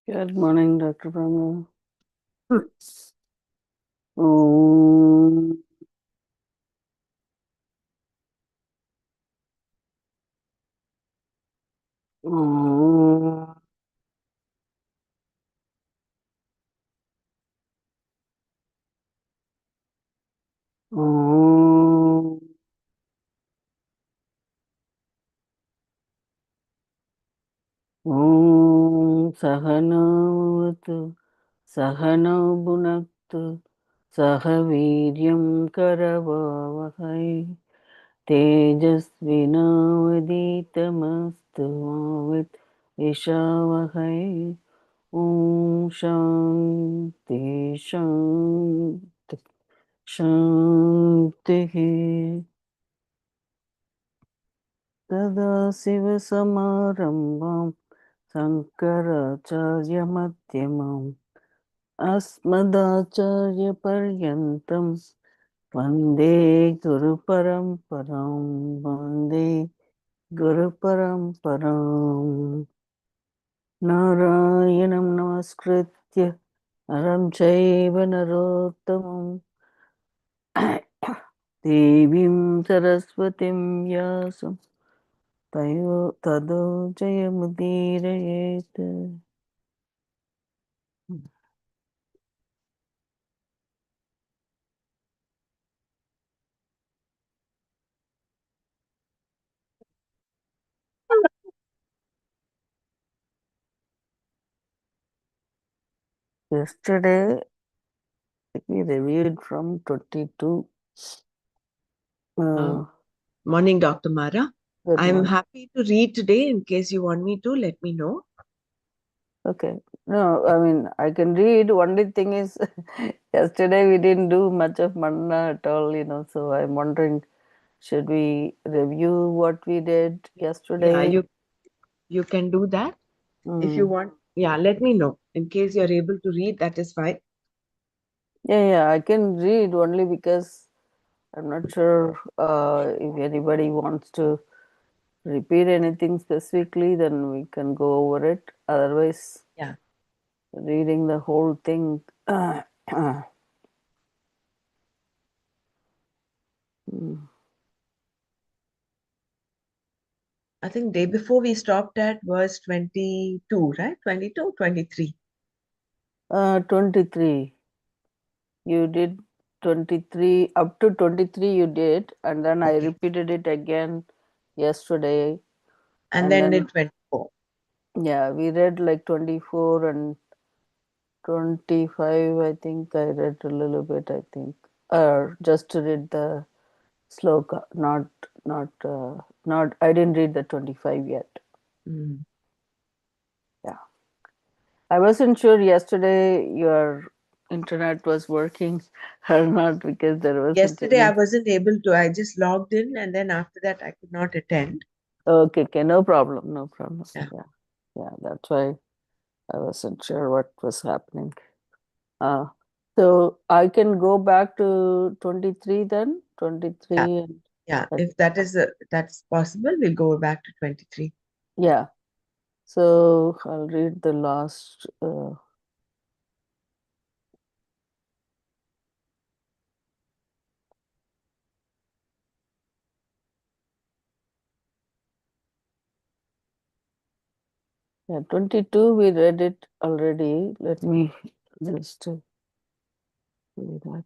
Good morning, Dr. Brahma. Om, Om, Om, Om, Sahanavatu, Sahanau Bhunaktu, Sahaviryam Karavavahai, Tejasvinavaditamastu Vit Ishavahai, Om Shanti Shanti Shanti. सदाशिवसमारम्भां शङ्कराचार्यमध्यमाम् अस्मदाचार्यपर्यन्तं वन्दे गुरुपरम्परां वन्दे गुरुपरम्पराम् नारायणं नमस्कृत्य नरं चैव नरोत्तमं देवीं सरस्वतीं व्यासं तदो जयमुदीरयेत्. Yesterday, we reviewed from 22. Uh, Uh, Morning, Dr. Mara. Good I'm morning. happy to read today. In case you want me to, let me know. Okay. No, I mean, I can read. Only thing is, yesterday we didn't do much of Manana at all. So I'm wondering, should we review what we did Yeah, yesterday? you can do that if you Mm. want. Yeah, let me know. In case you're able to read, that is fine. Yeah, I can read only because I'm not sure if anybody wants to repeat anything specifically, then we can go over it. Otherwise, Yeah, reading the whole thing. Mm. I think day before we stopped at verse 22, right? 22, 23. 23. You did 23, up to 23 you did, and then I Okay. repeated it again yesterday. And And then then, it 24. yeah, we read like 24 and 25. I think I read a little bit, I think. Or just to read the sloka, not, I didn't read the 25 yet. Mm. Yeah. I wasn't sure yesterday your internet was working or not because there wasn't Yesterday, I any. wasn't able to. I just logged in, and then after that, I could not attend. Okay, no problem, no problem. Yeah. Yeah, that's why I wasn't sure what was happening. Uh, so I can go back to 23 then? Yeah. 23 and Yeah. uh, If that's possible, we'll go back to 23. yeah. So I'll read the last. Yeah, 22 we read it already. Let me just read that.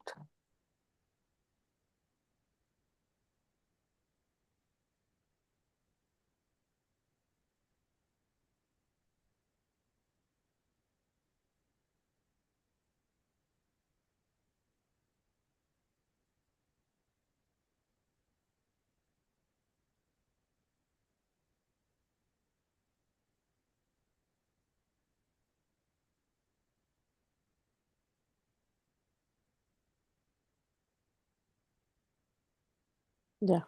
Yeah.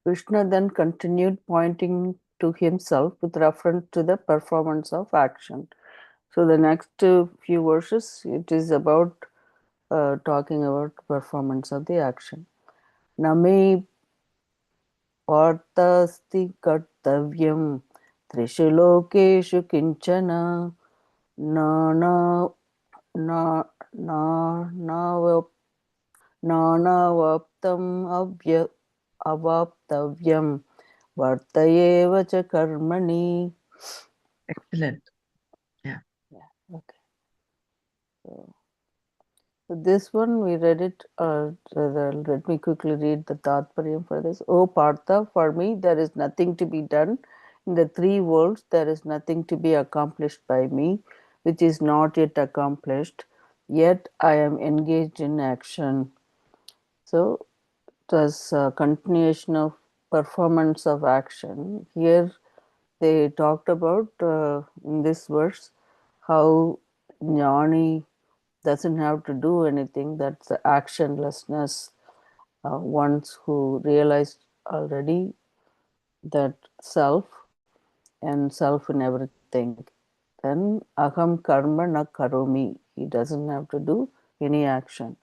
Krishna then continued pointing to himself with reference to the performance of action. So the next few verses, it is about talking about performance of the action. Name partasti kartavyam त्रिषु लोकेषु किञ्चन न न न नावप् नानावाप्तम् अवाप्तव्यं वर्त एव च कर्मणि. Excellent. Yeah. Yeah, okay. So, so this one we read it. Let me quickly read the Tatparyam for this. O Partha, for me there is nothing to be done. In the three worlds there is nothing to be accomplished by me, which is not yet accomplished. Yet I am engaged in action. So it was a continuation of performance of action. Here they talked about in this verse how Jnani doesn't have to do anything. That's the actionlessness. Ones who realized already that self and self in everything, then aham karma na karomi. He doesn't have to do any action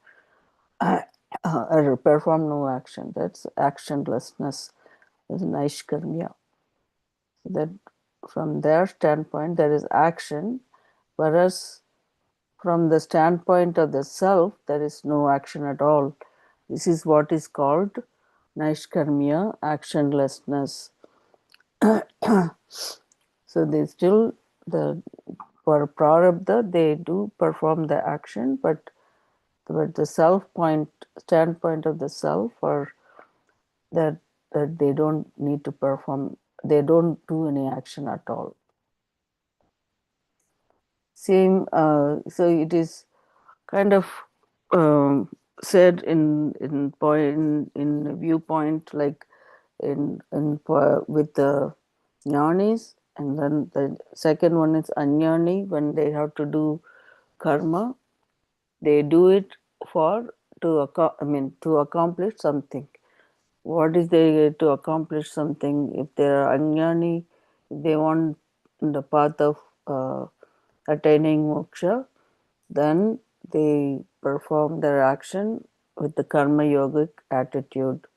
or perform no action. That's actionlessness. That's naishkarmya. That from their standpoint there is action, whereas from the standpoint of the self there is no action at all. This is what is called naishkarmya, actionlessness. So they still, the for prarabdha they do perform the action, but the self point standpoint of the self, or that that they don't need to perform, they don't do any action at all. Same, so it is kind of said in point in viewpoint, like with the jnanis, and then the second one is anyani. When they have to do karma, they do it for I mean to accomplish something. What is they to accomplish something? If they are anyani, if they want the path of attaining moksha, then they perform their action with the karma yogic attitude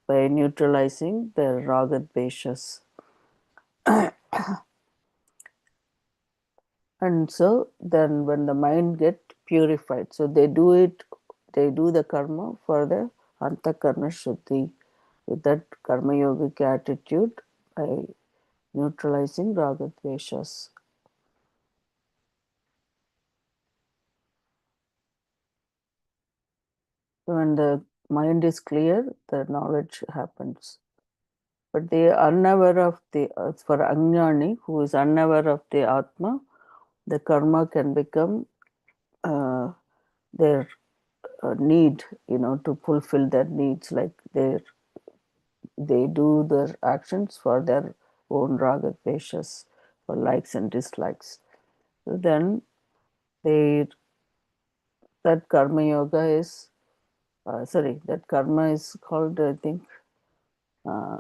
by neutralizing their raga dveshas. And so then when the mind get purified, so they do it, they do the karma for the antakarna shuddhi with that karma yogic attitude by neutralizing raga dveshas. When the mind is clear, the knowledge happens. But they are unaware of the, for Ajnani, who is unaware of the Atma, the karma can become their need, to fulfill their needs, like they do their actions for their own raga dveshas, for likes and dislikes. So then they, that karma yoga is, that karma is called, I think, uh,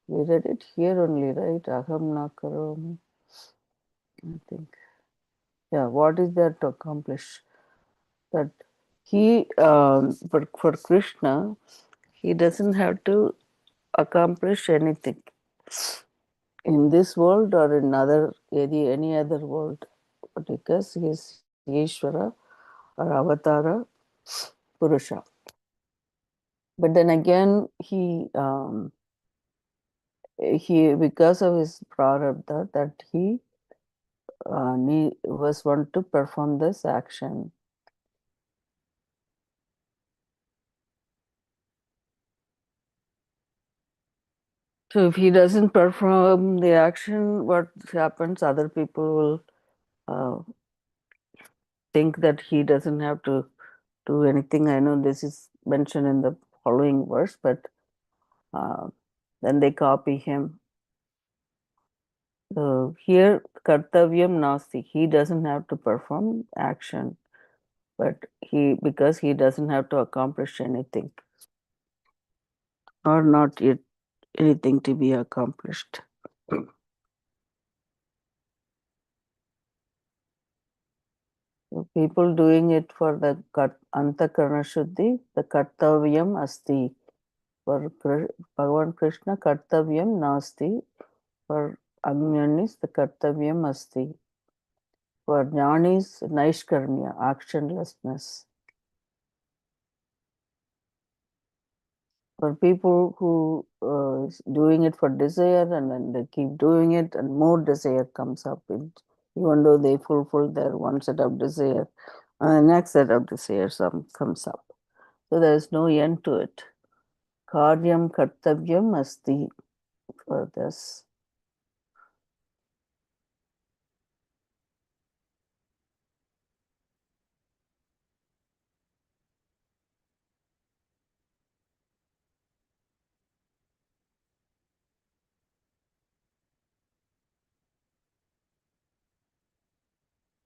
we read it here only, right? Aham na karomi, I think. Yeah, what is that to accomplish? That he, for Krishna, he doesn't have to accomplish anything in this world or in any other world, because he is Ishvara or Avatara Purusha. But then again, he because of his prarabdha, that he was want to perform this action. So if he doesn't perform the action, what happens? Other people will uh, think that he doesn't have to do anything. I know this is mentioned in the following verse, but uh, then they copy him. So here, kartavyam nasti, he doesn't have to perform action, but because he doesn't have to accomplish anything, or not yet anything to be accomplished. So people doing it for the antakarna shuddhi, the kartavyam asti. For Bhagavan Krishna, kartavyam nasti. For Agnanis, the Kartavyam Asti. For Jnanis, Naishkarmya, actionlessness. For people who is doing it for desire and then they keep doing it and more desire comes up, even though they fulfill their one set of desire, and the next set of desire comes up. So there is no end to it. Karyam kartavyam asti for this.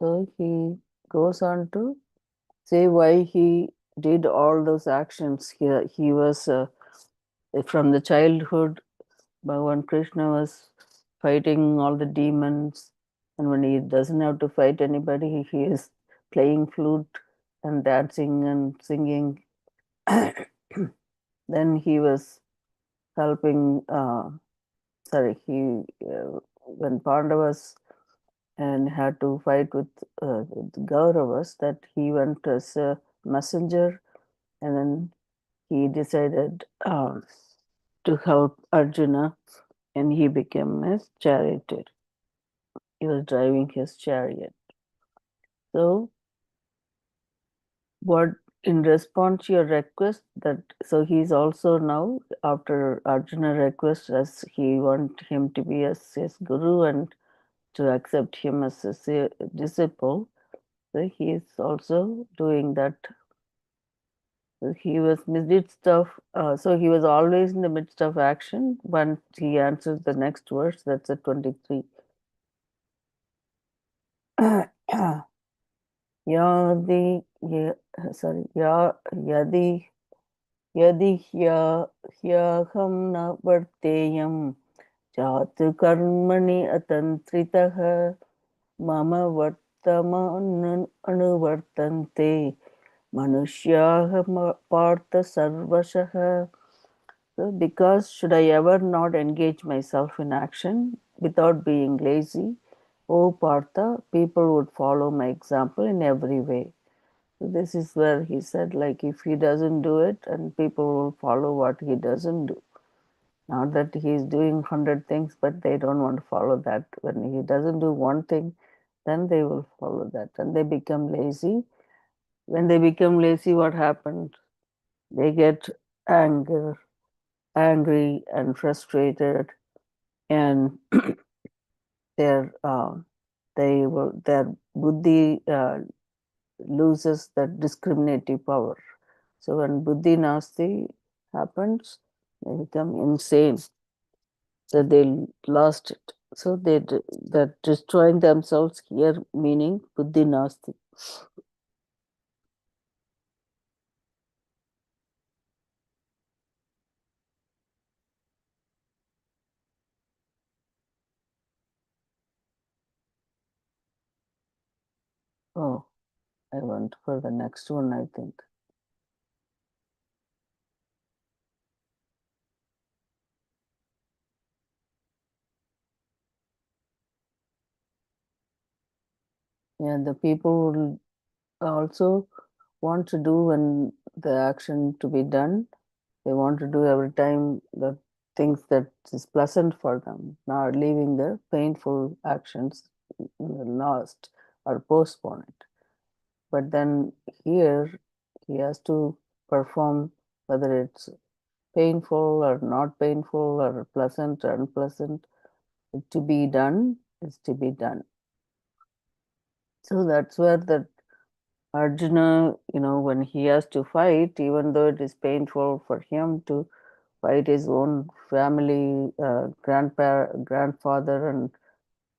So he goes on to say why he did all those actions. He was from the childhood, Bhagavan Krishna was fighting all the demons, and when he doesn't have to fight anybody, he is playing flute and dancing and singing. Then he was helping. Sorry, he when Pandavas and had to fight with Kauravas, that he went as a messenger, and then he decided to help Arjuna, and he became his charioteer. He was driving his chariot. So, what in response to your request that so he's also now after Arjuna request as he want him to be as his guru and to accept him as a disciple. So he is also doing that. So he was midst of. So he was always in the midst of action. Once he answers the next verse, that's at 23. Yadi, sorry, yadi यदि ह्यहं न वर्तेयं जातु कर्मणि अतन्त्रितः मम वर्तमानुवर्तन्ते मनुष्याः पार्थ सर्वशः. So because should I ever not engage myself in action without being lazy, O Partha, people would follow my example in every way. So this is where he said, like, if he doesn't do it, and people will follow what he doesn't do. Not that he is doing 100 things, but they don't want to follow that. When he doesn't do one thing, then they will follow that, and they become lazy. When they become lazy, what happens? They get anger, angry, and frustrated, and their their buddhi loses that discriminative power. So when buddhi nasti happens, they become insane. So they lost it. So that destroying themselves here meaning buddhi nasti. Oh, I went for the next one, I think. Yeah, the people will also want to do when the action to be done. They want to do every time the things that is pleasant for them, not leaving the painful actions last or postpone it. But then here he has to perform whether it's painful or not painful or pleasant or unpleasant. To be done is to be done. So that's where that Arjuna, when he has to fight, even though it is painful for him to fight his own family, grandfather, and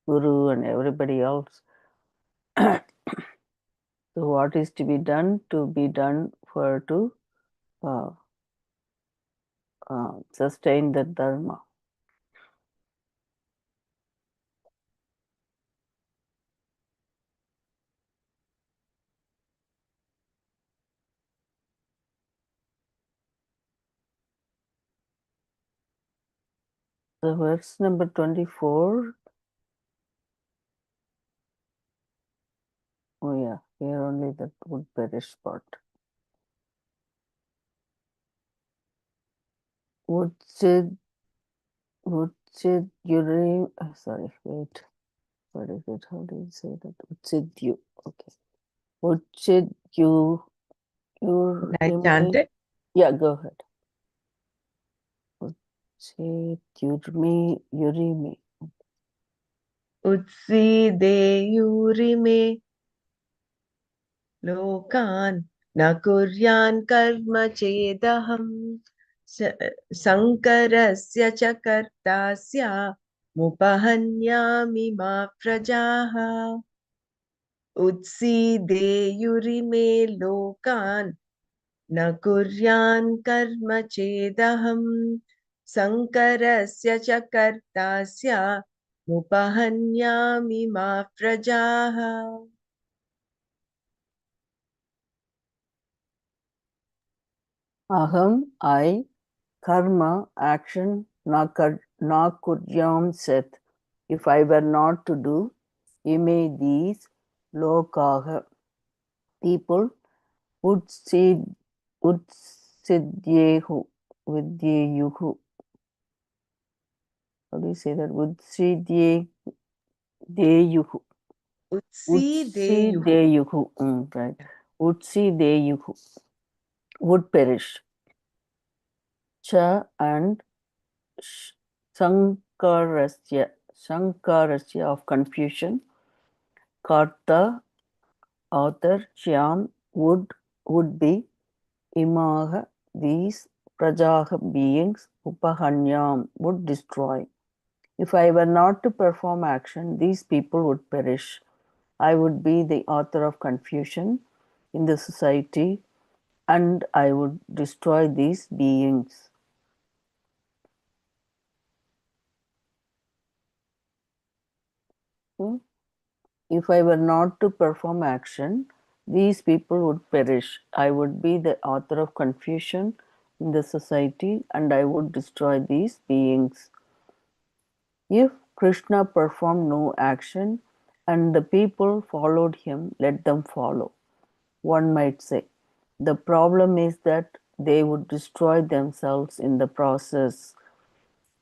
guru, and everybody else. So, what is to be done? To be done for to uh, sustain the dharma. The verse number 24. Oh, yeah, here only that would perish part. Would Sid, would Sid sorry, wait. What is it? How do you say that? Would Sid you? Okay. Would Sid you, Should I chant me? it? Yeah, go ahead. Would Sid Yuri me. उत्सीदेयुरिमे लोकान् न कुर्यान् कर्म चेदहम् शङ्करस्य च कर्ता स्यामुपहन्यामि मा प्रजाः उत्सीदेयुरिमे लोकान् न कुर्यान् कर्म चेदहम् शङ्करस्य च कर्ता स्यामुपहन्यामि मा प्रजाः. Aham, I, karma, action, na kuryam set. If I were not to do, ime these lokaha people would see would siddyehu vidyeyuhu. How do you say that? Would siddye deyuhu. Would see Utsideyu. deyuhu. Right. Would see deyuhu. Would perish. Cha and Sankarasya of confusion, Karta, author, Shyam, would be, Imaha, these, Prajaha, beings, Upahanyam, would destroy. If I were not to perform action, these people would perish. I would be the author of confusion in the society and I would destroy these beings. Hmm? If I were not to perform action, these people would perish. I would be the author of confusion in the society and I would destroy these beings. If Krishna performed no action and the people followed him, let them follow. One might say. The problem is that they would destroy themselves in the process.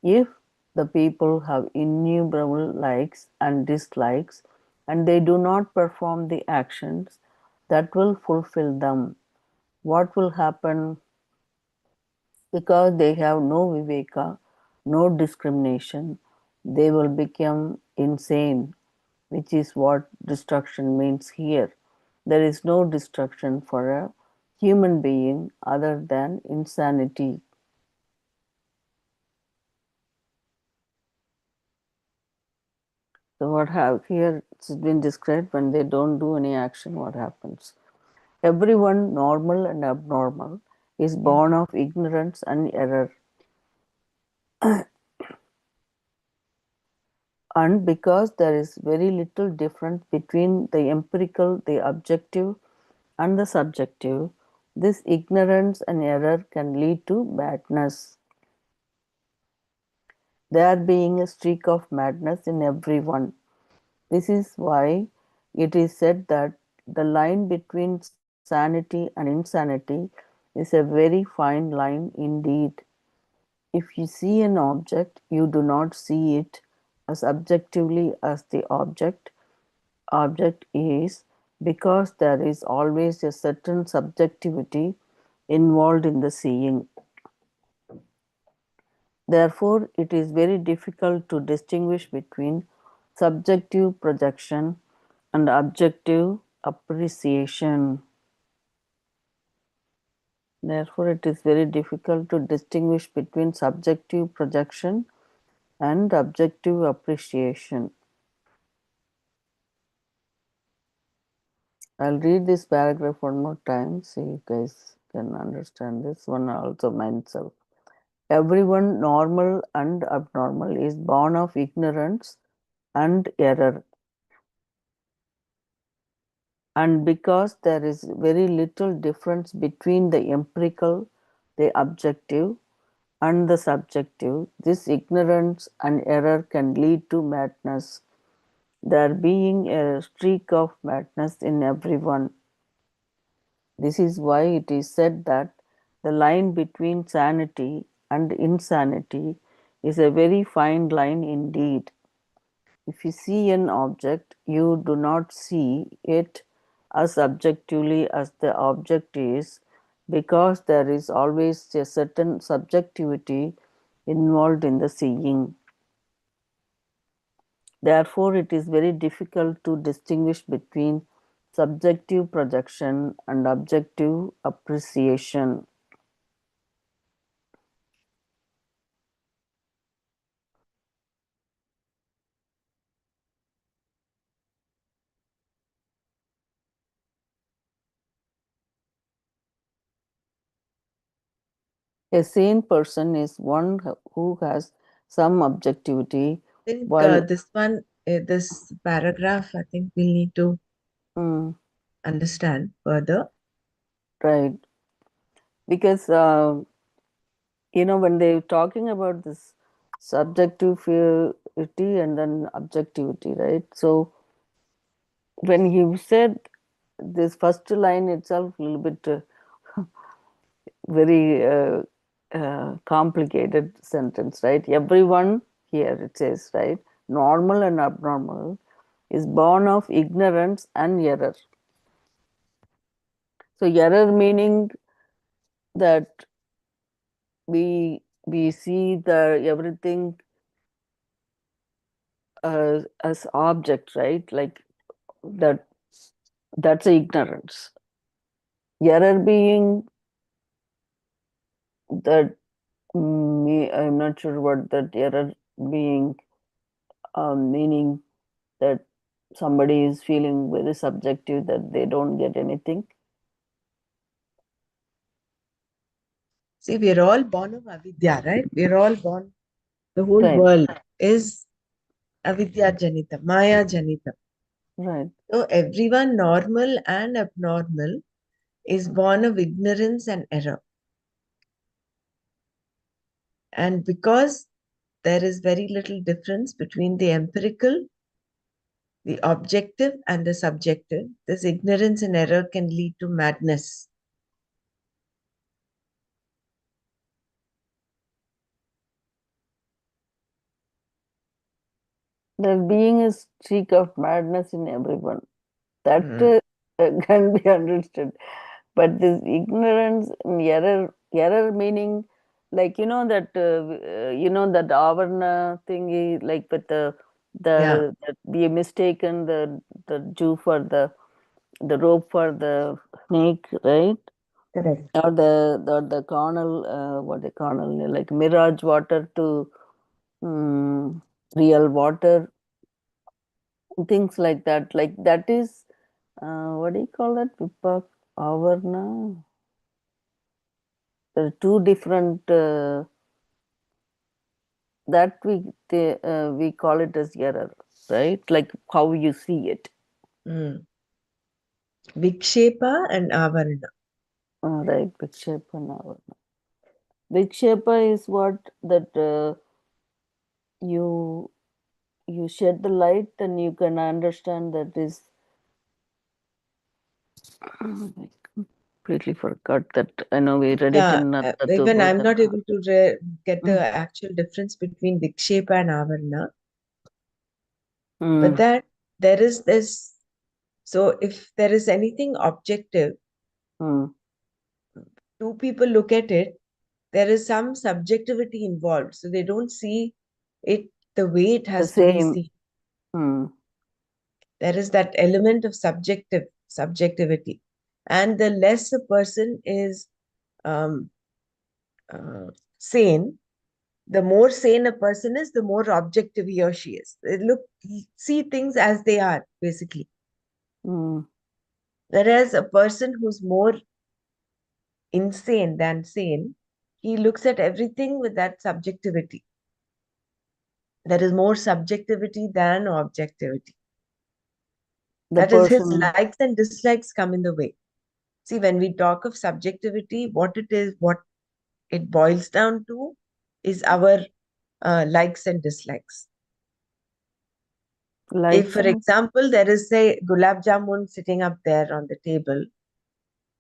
If the people have innumerable likes and dislikes and they do not perform the actions that will fulfill them, what will happen? Because they have no viveka, no discrimination, they will become insane, which is what destruction means here. There is no destruction for a human being other than insanity. So what have here it's been described when they don't do any action, what happens? Everyone, normal and abnormal, is Yeah. born of ignorance and error. And because there is very little difference between the empirical, the objective, and the subjective, this ignorance and error can lead to madness. There being a streak of madness in everyone. This is why it is said that the line between sanity and insanity is a very fine line indeed. If you see an object, you do not see it as objectively as the object is because there is always a certain subjectivity involved in the seeing. Therefore, it is very difficult to distinguish between subjective projection and objective appreciation. Therefore, it is very difficult to distinguish between subjective projection and objective appreciation. I'll read this paragraph one more time, so you guys can understand this one also myself. Everyone, normal and abnormal, is born of ignorance and error. And because there is very little difference between the empirical, the objective, and the subjective, this ignorance and error can lead to madness, there being a streak of madness in everyone. This is why it is said that the line between sanity and insanity is a very fine line indeed. If you see an object, you do not see it as objectively as the object is, because there is always a certain subjectivity involved in the seeing. Therefore, it is very difficult to distinguish between subjective projection and objective appreciation. A sane person is one who has some objectivity, I think while this one, this paragraph, I think we'll need to mm, understand further. right, because when they're talking about this subjectivity and then objectivity, right? So when you said this first line itself, a little bit very complicated sentence, right? Everyone here it says, right? Normal and abnormal is born of ignorance and error. So error meaning that we see the everything as object, right? Like that that's a ignorance. Error being that I'm not sure what that error being meaning that somebody is feeling very subjective that they don't get anything. See, we're all born of avidya, right? We're all born, the whole Right, world is avidya janita, maya janita. right. So everyone, normal and abnormal, is born of ignorance and error. And because there is very little difference between the empirical, the objective, and the subjective, this ignorance and error can lead to madness. There being a streak of madness in everyone. That Mm. can be understood. But this ignorance and error meaning, like that avarna thingy, like with Yeah, that we mistaken the Jew for the rope for the snake, right? correct. Or the carnal, what they carnal, like mirage water to real water, things like that. Like that is what do you call that? Vipak Avarna. There are two different that we call it as error, right? Like how you see it. Mm. Vikshepa and avarana. Right, Vikshepa and Avarna. Vikshepa is what that you you shed the light and you can understand that is. I completely forgot that. I know we read it Yeah, in even I'm not Tattvabodhana. able to get the actual difference between Vikshepa and Avarna. But Mm, that there is this, so if there is anything objective, mm. two people look at it, there is some subjectivity involved. So they don't see it the way it The has to be same. seen. Mm. There is that element of subjectivity. And the less a person is um, uh, sane, the more sane a person is, the more objective he or she is. They see things as they are, basically. Mm. Whereas a person who's more insane than sane, he looks at everything with that subjectivity. There is more subjectivity than objectivity. The That is, his person. likes and dislikes come in the way. See, when we talk of subjectivity, what it is, what it boils down to is our likes and dislikes. If, Likes for and example, there is a gulab jamun sitting up there on the table,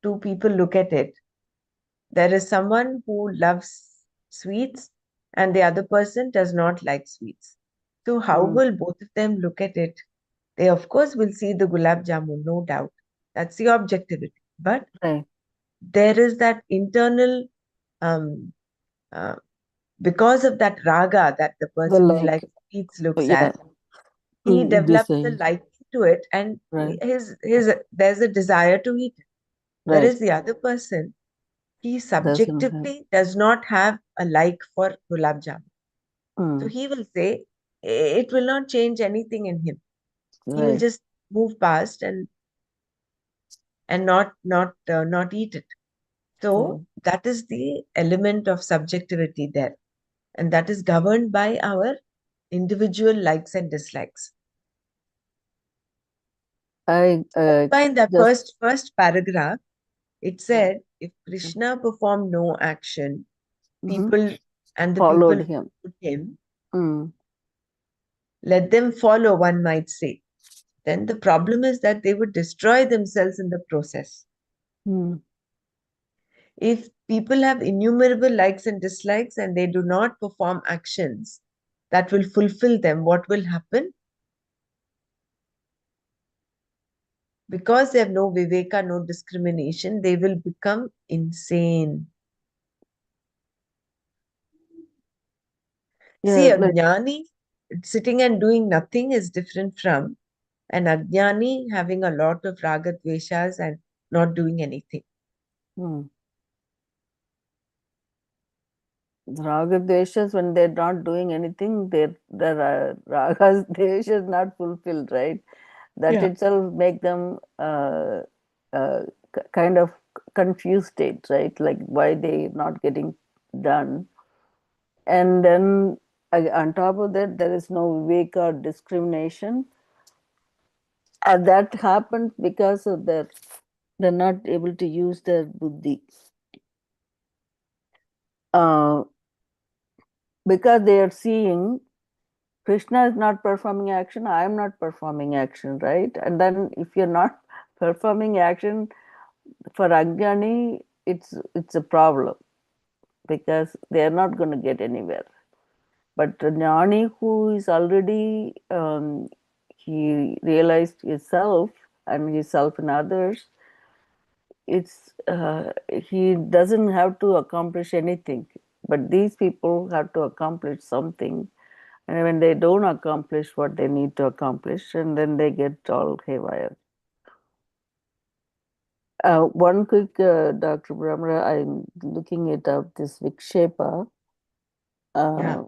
two people look at it. There is someone who loves sweets, and the other person does not like sweets. So, how mm, will both of them look at it? They, of course, will see the gulab jamun, no doubt. That's the objectivity. But right. there is that internal, um, uh, because of that raga that the The person who like, likes sweets looks yeah, at, he develops a desire, liking to it, and right, his there's a desire to eat it. right. Whereas the other person, he Doesn't have. subjectively does not have a like for gulab jamun. So Mm, he will say it will not change anything in him. He will right, just move past and not eat it. So right. that is the element of subjectivity there, and that is governed by our individual likes and dislikes. I That's why in the just first paragraph, it yeah, said, if Krishna performed no action, mhm, people and the people followed who him. followed him, Mm, let them follow, one might say. Then the problem is that they would destroy themselves in the process. mm. If people have innumerable likes and dislikes and they do not perform actions that will fulfill them, what will happen? Because they have no viveka, no discrimination, they will become insane. See, Yeah, a like jnani sitting and doing nothing is different from an ajnani having a lot of raga dveshas and not doing anything. mm. Raga dveshas, when they're not doing anything, their ragas dveshas not fulfilled, right? That Yeah. itself make them kind of confused state, right? Like why they not getting done. And then on top of that, there is no viveka or discrimination, and that happens because of their they're not able to use their buddhi, uh, because they are seeing Krishna is not performing action, I am not performing action, right? And then if you're not performing action for Ajnani, it's a problem because they are not going to get anywhere. But Jnani, who is already he realized himself and himself and others, it's he doesn't have to accomplish anything. But these people have to accomplish something, and when they don't accomplish what they need to accomplish, and then they get all haywire. One quick, Dr. Brahmara, I'm looking it up, this Vikshepa. Yeah.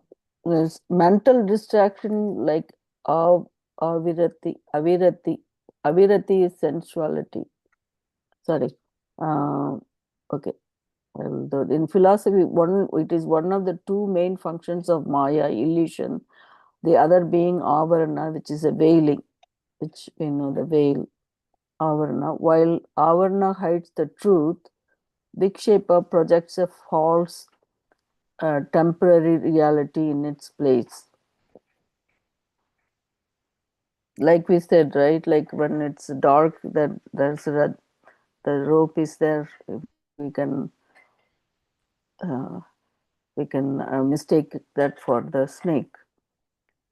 There's mental distraction like av, avirati is sensuality. Sorry. Uh, okay. Well, in philosophy, one it is one of the two main functions of Maya, illusion. The other being avarana, which is a veiling, which we know the veil, avarana. While avarana hides the truth, Vikshepa projects a false, temporary reality in its place. Like we said, right? Like when it's dark, then there's the rope is there. Uh, we can mistake that for the snake.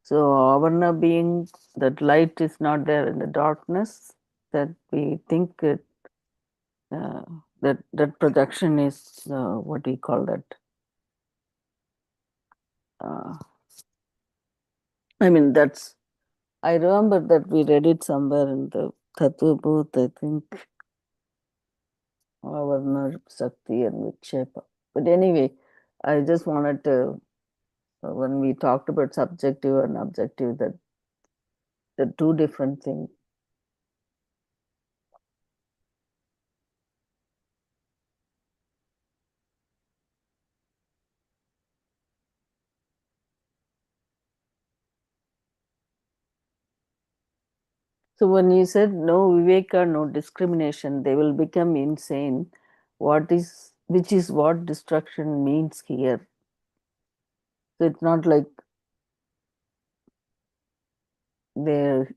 So avarna being that light is not there in the darkness, that we think uh, that projection is what do you call that? Uh, I mean that's I remember that we read it somewhere in the Tattva Booth, I think, Avarna, Sakti, and Vikshepa. But anyway, I just wanted to, when we talked about subjective and objective, that the two different things. So when you said no viveka, no discrimination, they will become insane. Which is what destruction means here? So it's not like they're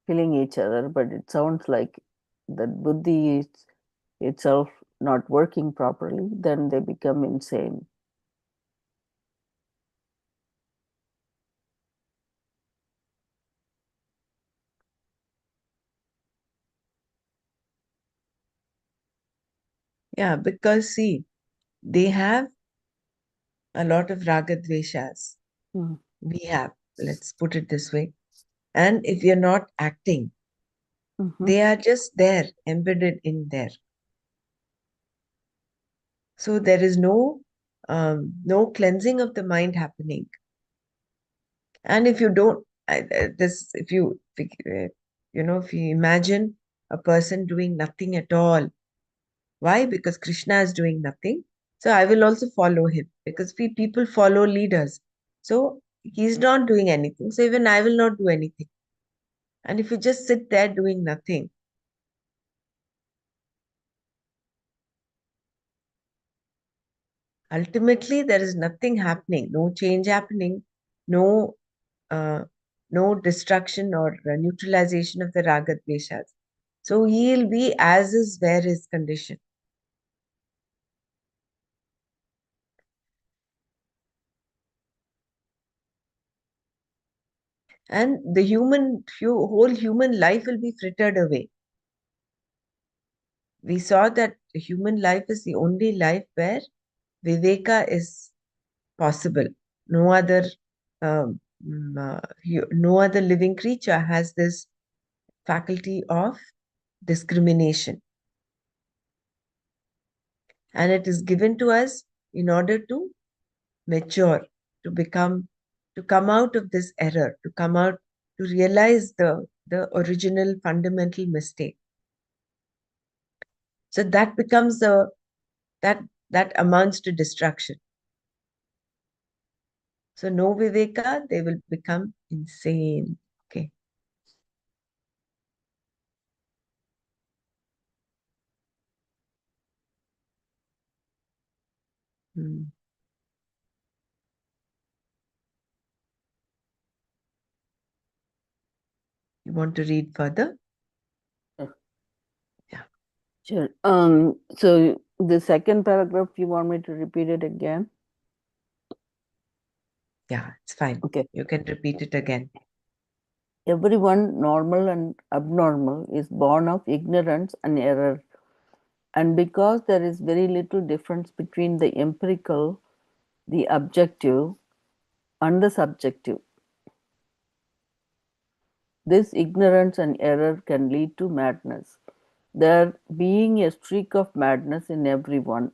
killing each other, but it sounds like that buddhi is itself not working properly, then they become insane. Yeah, because see, they have a lot of ragadveshas. Mm. We have, let's put it this way. And if you're not acting, Mm-hmm. they are just there, embedded in there. So there is no cleansing of the mind happening. And if you don't, this, if you, if you imagine a person doing nothing at all, why? Because Krishna is doing nothing. So I will also follow him because people follow leaders. So he's not doing anything. So even I will not do anything. And if you just sit there doing nothing, ultimately there is nothing happening, no change happening, no uh, no destruction or neutralization of the ragat dveshas. So he'll be as is where his condition. And the whole human life will be frittered away. We saw that the human life is the only life where viveka is possible. No other, no other living creature has this faculty of discrimination, and it is given to us in order to mature, to become, to come out of this error, to come out, to realize the original fundamental mistake. So that becomes that that amounts to destruction. So no viveka, they will become insane. Okay. Hmm. You want to read further? Yeah, Yeah. sure. So the second paragraph, you want me to repeat it again? Yeah, it's fine. Okay. You can repeat it again. Everyone, normal and abnormal, is born of ignorance and error. And because there is very little difference between the empirical, the objective, and the subjective, this ignorance and error can lead to madness, there being a streak of madness in everyone.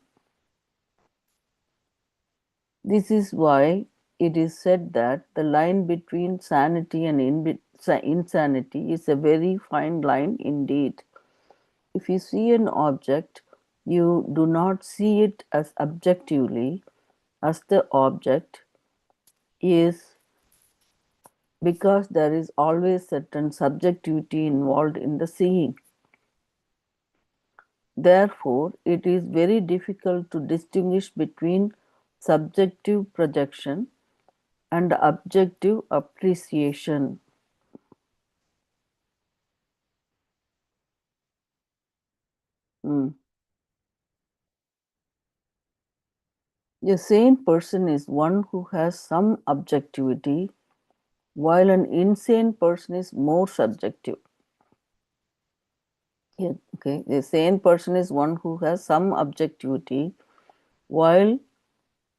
This is why it is said that the line between sanity and insanity is a very fine line indeed. If you see an object, you do not see it as objectively as the object is, because there is always certain subjectivity involved in the seeing. Therefore, it is very difficult to distinguish between subjective projection and objective appreciation. Mm. A sane person is one who has some objectivity, while an insane person is more subjective. Yeah, okay. A sane person is one who has some objectivity, while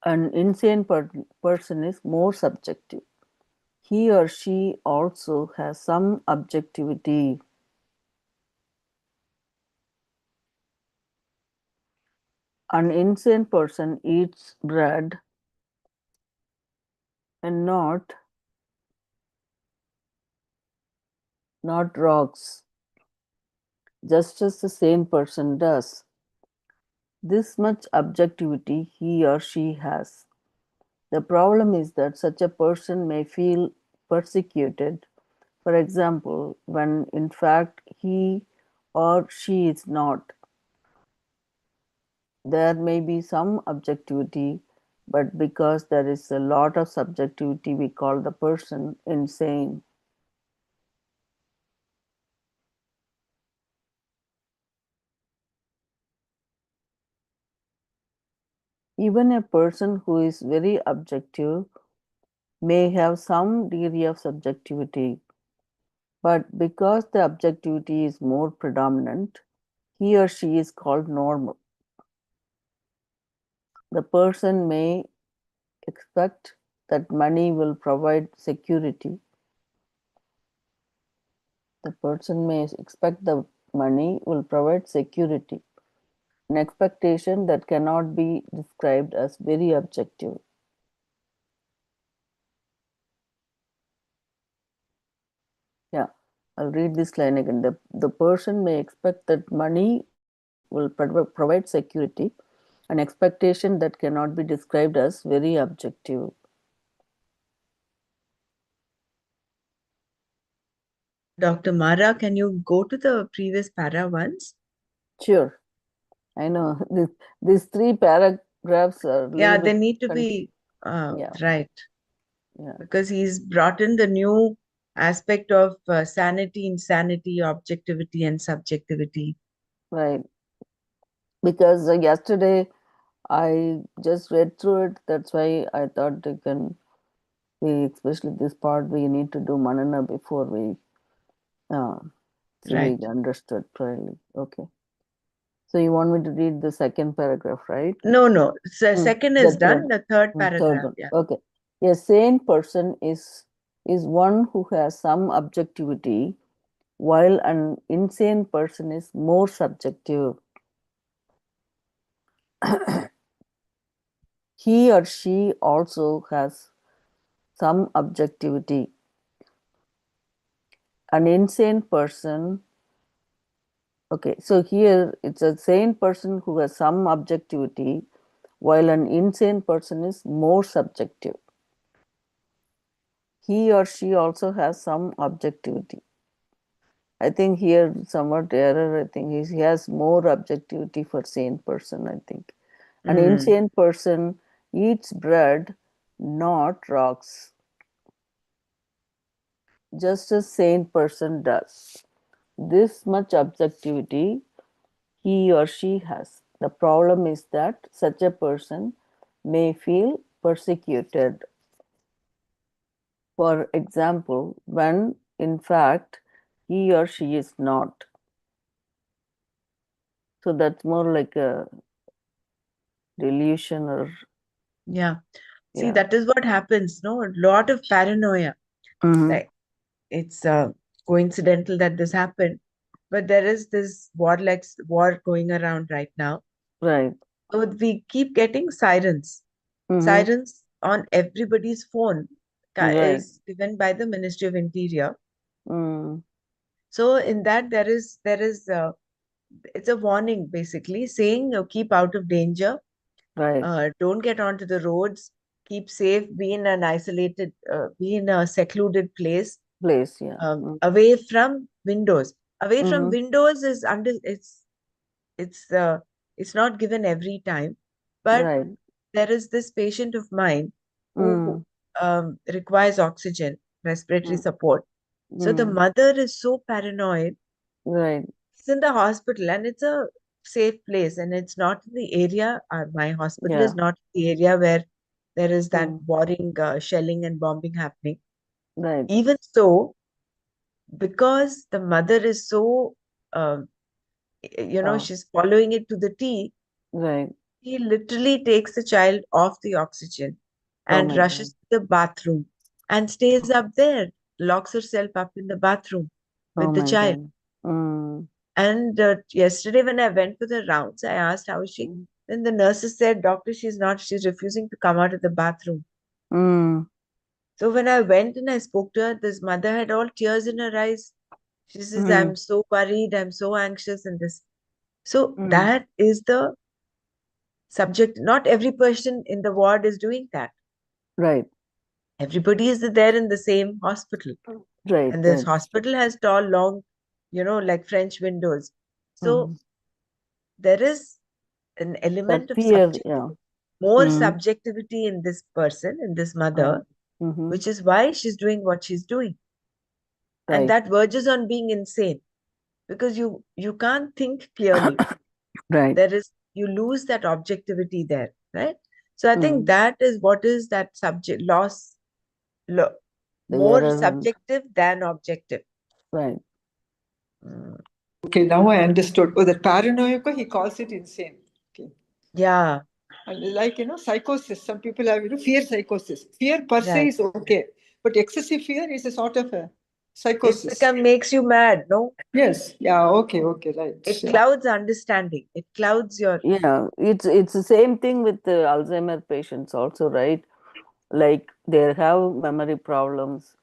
an insane person is more subjective. He or she also has some objectivity. An insane person eats bread and not rocks, just as the sane person does. This much objectivity he or she has. The problem is that such a person may feel persecuted, for example, when in fact he or she is not. There may be some objectivity, but because there is a lot of subjectivity, we call the person insane. Even a person who is very objective may have some degree of subjectivity, but because the objectivity is more predominant, he or she is called normal. The person may expect that money will provide security. The person may expect the money will provide security, an expectation that cannot be described as very objective. Yeah, I'll read this line again. The person may expect that money will provide security, an expectation that cannot be described as very objective. Dr. Mara, can you go to the previous para once? Sure, I know these three paragraphs are a Yeah, little they bit need to confusing. be Yeah, right, yeah, because he's brought in the new aspect of sanity, insanity, objectivity, and subjectivity. right. Because yesterday I just read through it. That's why I thought you can we, especially this part, we need to do Manana before we uh, see we Right. understood clearly. Okay. So you want me to read the second paragraph, right? No, no. So second The is third, done. The third third paragraph. one. Yeah. Okay. A sane person is one who has some objectivity, while an insane person is more subjective. He or she also has some objectivity. An insane person, okay, so here it's a sane person who has some objectivity, while an insane person is more subjective. He or she also has some objectivity. I think here somewhat error. I think he has more objectivity for sane person. I think an Mm. insane person eats bread, not rocks, just as sane person does. This much objectivity he or she has. The problem is that such a person may feel persecuted. For example, when in fact he or she is not. So that's more like a delusion or Yeah. See, yeah. that is what happens. No, a lot of paranoia. Mm-hmm. Like it's coincidental that this happened, but there is this war going around right now. Right. So we keep getting sirens. Mm-hmm. Sirens on everybody's phone Right. is given by the Ministry of Interior. Mm. So in that there is it's a warning basically saying keep out of danger, Right. don't get onto the roads, keep safe, be in a secluded place, Place. Yeah. Mm. away from windows. Away from Mm-hmm. windows is under it's it's not given every time, but Right. there is this patient of mine who Mm. requires oxygen, respiratory Mm. support. So the Mm. mother is so paranoid. Right. It's in the hospital and it's a safe place, and it's not in the area. My hospital is Yeah. not the area where there is that Mm. warring, shelling, and bombing happening. Right. Even so, because the mother is so, um, Oh. she's following it to the T, Right. he literally takes the child off the oxygen Oh and my God. rushes to the bathroom and stays up there, locks herself up in the bathroom Oh with the my child. God. Mm. And yesterday, when I went for the rounds, I asked, how is she? Mm. Then the nurses said, Doctor, she's refusing to come out of the bathroom. Mm. So when I went and I spoke to her, this mother had all tears in her eyes. She says, Mm. I'm so worried, I'm so anxious, and this. So Mm. that is the subject. Not every person in the ward is doing that. Right. Everybody is there in the same hospital. Right. And this Right. hospital has tall, long, like French windows. So Mm. there is an That element of fear. Yeah. subjectivity. more Mm, subjectivity in this person, in this right. mother, Mm-hmm. which is why she's doing what she's doing. And Right. that verges on being insane, because you can't think clearly. Right. There is, you lose that objectivity there, right? So I think Mm. that is what is that subject loss, lo, The more error and subjective than objective. right. Mm, Okay, now I understood. Oh, that paranoia, he calls it insane. Okay. yeah, And like, psychosis. Some people have, fear psychosis. Fear per se right. is okay, but excessive fear is a sort of a It psychosis. become makes you mad, no? Yes. Yeah. Okay. Okay. Right. It Yeah. clouds understanding. It clouds your, Yeah, it's the same thing with the Alzheimer patients also, right? Like they have memory problems.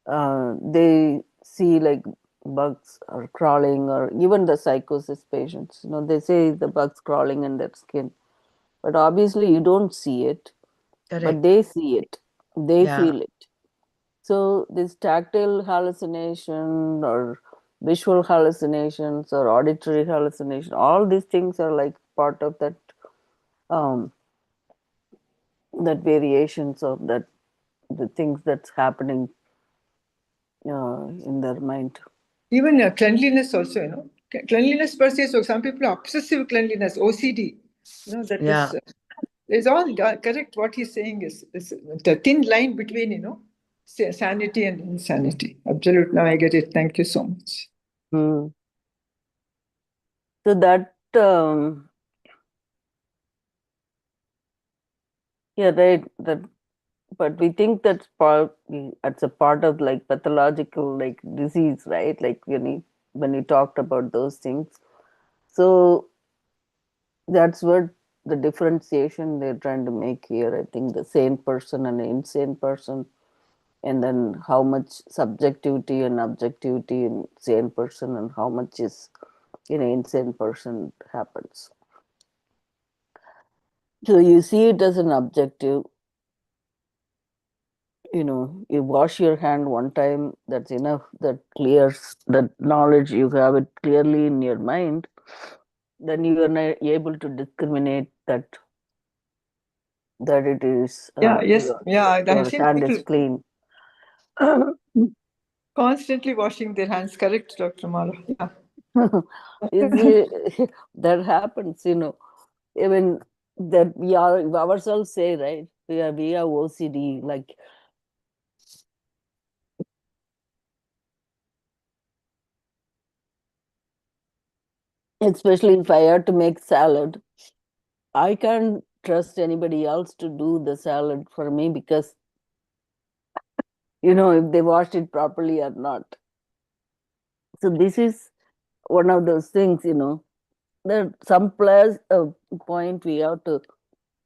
They see like bugs or crawling, or even the psychosis patients. They say the bugs crawling in their skin, but obviously you don't see it, but correct. they see it. They Yeah, feel it. So this tactile hallucination or visual hallucinations or auditory hallucination, all these things are like part of um, that variations of that the things that's happening in their mind. Even cleanliness also, cleanliness per se. So some people are obsessive cleanliness, OCD. That yeah. is, is all correct. What he's saying is the thin line between, sanity and insanity. Absolute. Now I get it. Thank you so much. Hmm. So that yeah, right, that, but we think that's a part of like pathological like disease, right? Like when you talked about those things. So that's what the differentiation they're trying to make here. I think the sane person and the insane person, and then how much subjectivity and objectivity in sane person, and how much is in an insane person happens. So you see it as an objective. You wash your hand one time, that's enough. That clears that knowledge, you have it clearly in your mind. Then you are not able to discriminate that it is Yeah. Yes. your Yeah. I have your seen hand is people clean. constantly washing their hands. Correct, Dr. Mala. Yeah. That happens, even that we are ourselves say, right, we are OCD, like especially if I have to make salad, I can't trust anybody else to do the salad for me, because if they washed it properly or not. So this is one of those things, that some place point we have to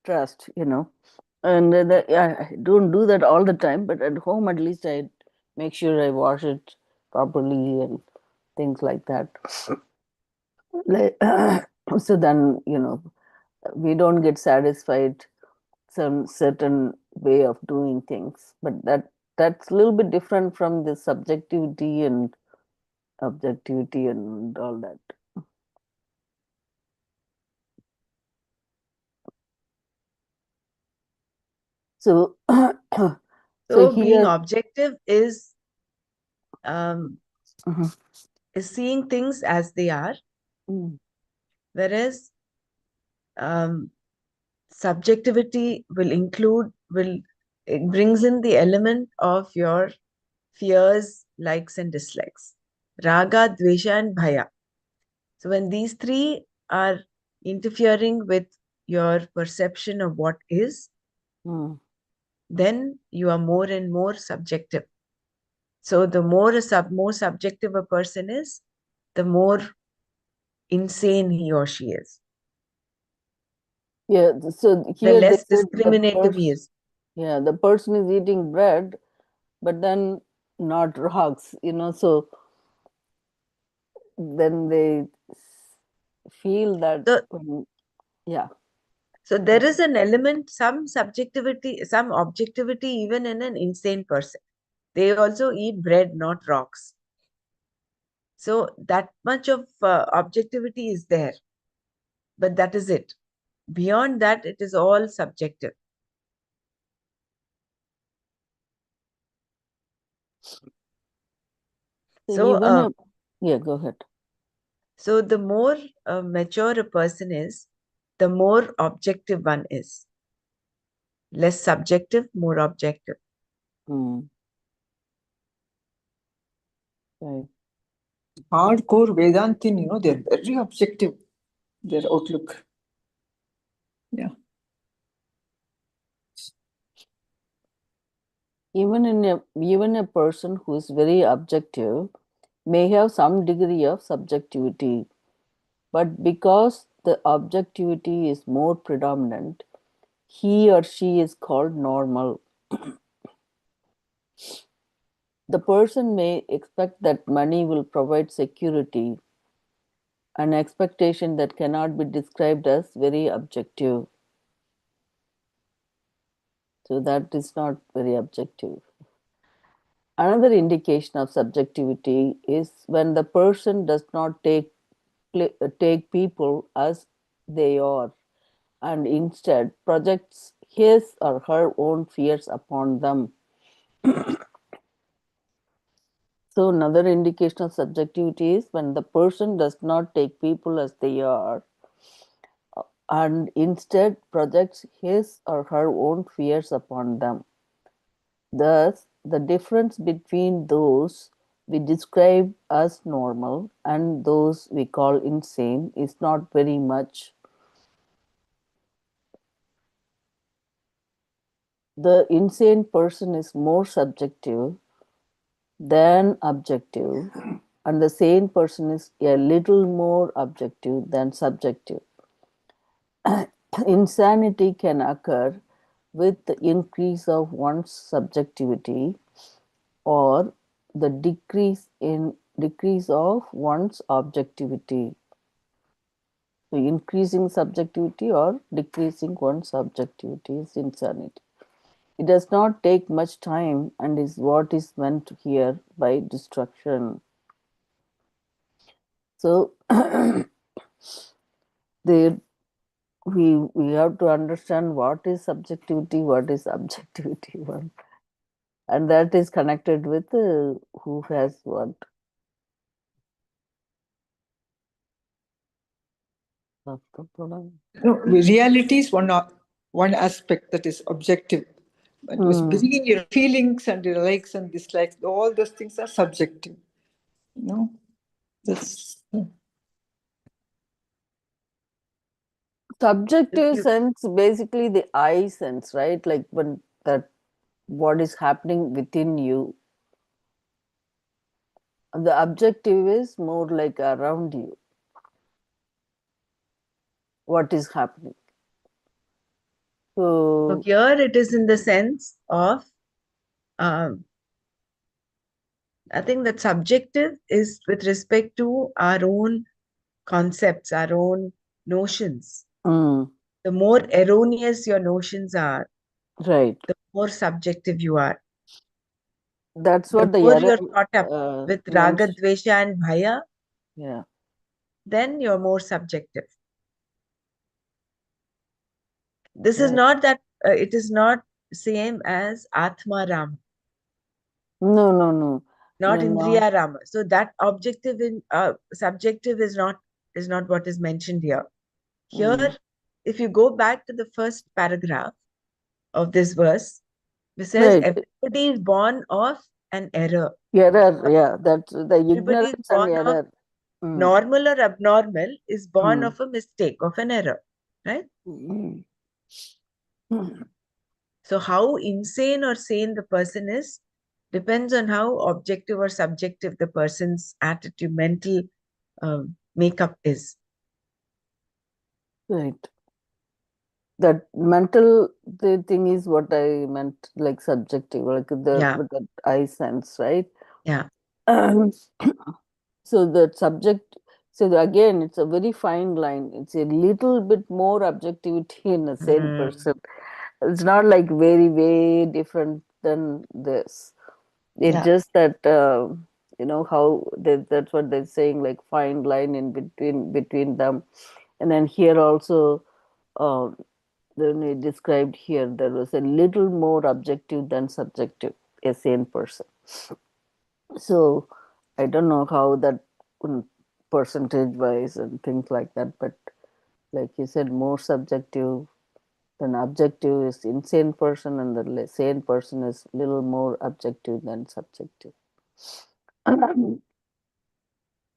trust, and I don't do that all the time, but at home at least I make sure I wash it properly and things like that. Like, so then we don't get satisfied some certain way of doing things, but that's a little bit different from the subjectivity and objectivity and all that. So so So being here. objective um, Mhm. is seeing things as they are, Mm, whereas um, subjectivity will it brings in the element of your fears, likes and dislikes, raga, dvesha and bhaya. So when these three are interfering with your perception of what is, mm. then you are more and more subjective. So the more subjective a person is, the more insane he or she is, Yeah, so the here they less said discriminative he is. the person is eating bread, but then not rocks, so then they feel that So yeah. So there is an element, some subjectivity, some objectivity, even in an insane person. They also eat bread, not rocks. So that much of objectivity is there, but that is it. Beyond that, it is all subjective. So So, even a yeah, go ahead. so the more mature a person is, the more objective one is. Less subjective, more objective. Mm, right. Hardcore Vedantin, they're very objective, their outlook. Yeah. Even a person who is very objective may have some degree of subjectivity, but because the objectivity is more predominant, he or she is called normal. The person may expect that money will provide security, an expectation that cannot be described as very objective. So that is not very objective. Another indication of subjectivity is when the person does not take people as they are and instead projects his or her own fears upon them. So, another indication of subjectivity is when the person does not take people as they are and instead projects his or her own fears upon them. Thus, the difference between those we describe as normal and those we call insane is not very much. The insane person is more subjective than objective, and the sane person is a little more objective than subjective. Insanity can occur with the increase of one's subjectivity or the decrease of one's objectivity. So increasing subjectivity or decreasing one's subjectivity is insanity. It does not take much time and is what is meant here by destruction. So they we have to understand what is subjectivity, what is objectivity, one, and that is connected with who has what. Reality is one aspect that is objective. But was Hmm. bringing your feelings and your likes and dislikes, all those things are subjective. You know, that's If Subjective you, sense, basically the I sense, right? Like when that what is happening within you. The objective is more like around you, what is happening. so So, here it is in the sense of, um, I think that subjective is with respect to our own concepts, our own notions. mm, The more erroneous your notions are, right. the more subjective you are. That's The what the more error you're caught up with raga, mentioned. dvesha, and bhaya, Yeah. then you're more subjective. This is Right. not that it is not same as Atma Rama, No, no, no. not No, no. Indriya Rama. So that objective in subjective is not what is mentioned here. Mm. Here, if you go back to the first paragraph of this verse, it says Right. everybody is born of an error. Error. Yeah. That's the Everybody is ignorance and born of error. Mm. normal or abnormal is born Mm. of a mistake, of an error, right? Mm. Mm. So how insane or sane the person is depends on how objective or subjective the person's attitude, mental makeup is. Right. That mental the thing is what I meant, like subjective, like the Yeah, with that I sense, right? yeah. Um, so the subject, again, it's a very fine line. It's a little bit more objectivity in a sane Mm, person. It's not like very, way different than this. It's yeah. just that how that's what they're saying, like fine line in between them, and then here also. uh, then he described here there was a little more objective than subjective, a sane person. So I don't know how that percentage wise and things like that, but like you said, more subjective than objective is insane person, and the sane person is little more objective than subjective.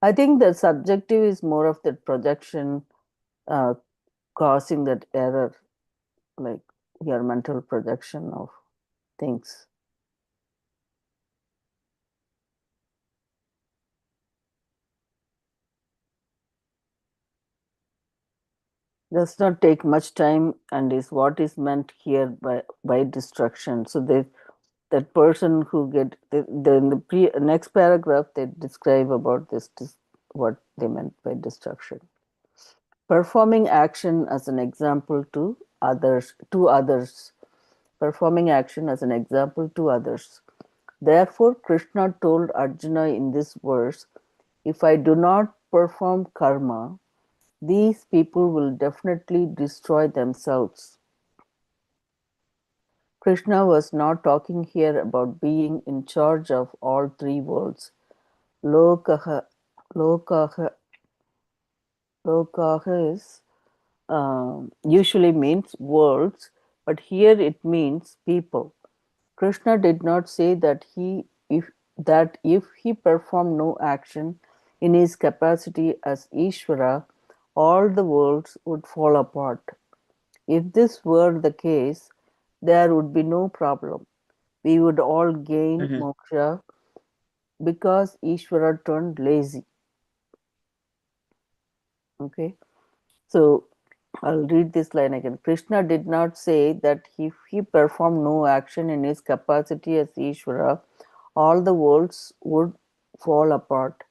I think the subjective is more of the projection uh, causing that error, like your mental projection of things. Does not take much time and is what is meant here by destruction. So that person who get in the next paragraph they describe about this what they meant by destruction. Performing action as an example to others. Performing action as an example to others. Therefore, Krishna told Arjuna in this verse, if I do not perform karma, these people will definitely destroy themselves. Krishna was not talking here about being in charge of all three worlds. Lokaha, lokaha, lokaha is usually means worlds, but here it means people. Krishna did not say that if he performed no action in his capacity as Ishvara, all the worlds would fall apart. If this were the case, there would be no problem. We would all gain Mhm. moksha because Ishvara turned lazy. Okay, so I'll read this line again. Krishna did not say that if he performed no action in his capacity as Ishvara, all the worlds would fall apart.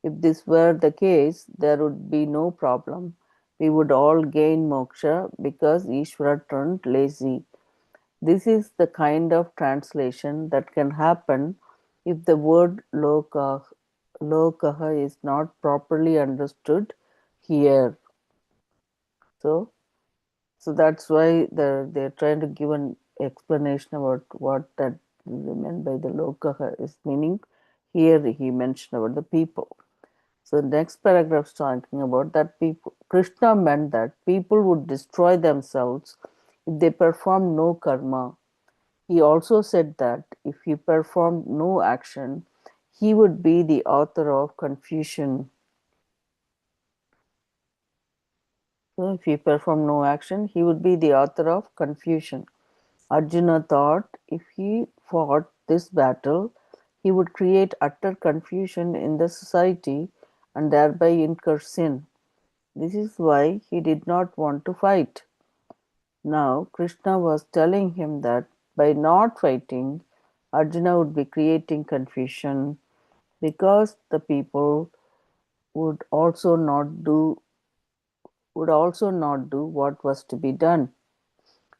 If this were the case, there would be no problem. We would all gain moksha because Ishvara turned lazy. This is the kind of translation that can happen if the word lokaha is not properly understood here. So, so that's why they're trying to give an explanation about what that is meant by the lokaha is meaning. Here he mentioned about the people. So the next paragraph is talking about that people. Krishna meant that people would destroy themselves if they perform no karma. He also said that if he performed no action, he would be the author of confusion. So if he performed no action, he would be the author of confusion. Arjuna thought if he fought this battle, he would create utter confusion in the society and thereby incur sin. This is why he did not want to fight. Now, Krishna was telling him that by not fighting, Arjuna would be creating confusion because the people would also not do what was to be done.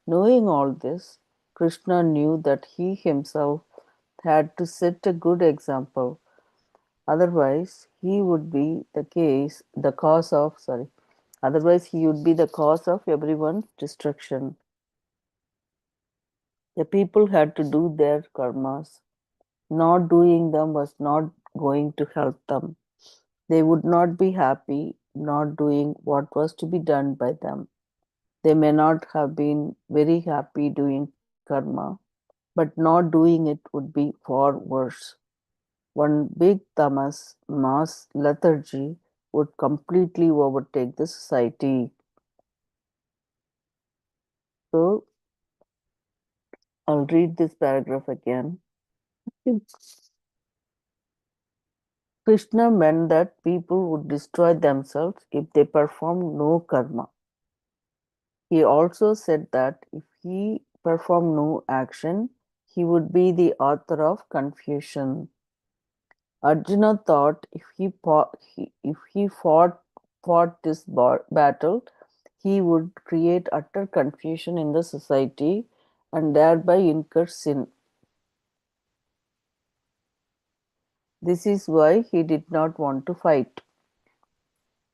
Knowing all this, Krishna knew that he himself had to set a good example. Otherwise, he would be the cause of, otherwise he would be the cause of everyone's destruction. The people had to do their karmas. Not doing them was not going to help them. They would not be happy not doing what was to be done by them. They may not have been very happy doing karma, but not doing it would be far worse. One big tamas, mass lethargy, would completely overtake the society. So I'll read this paragraph again. Krishna meant that people would destroy themselves if they performed no karma. He also said that if he performed no action, he would be the author of confusion. Arjuna thought if he fought this battle, he would create utter confusion in the society and thereby incur sin. This is why he did not want to fight.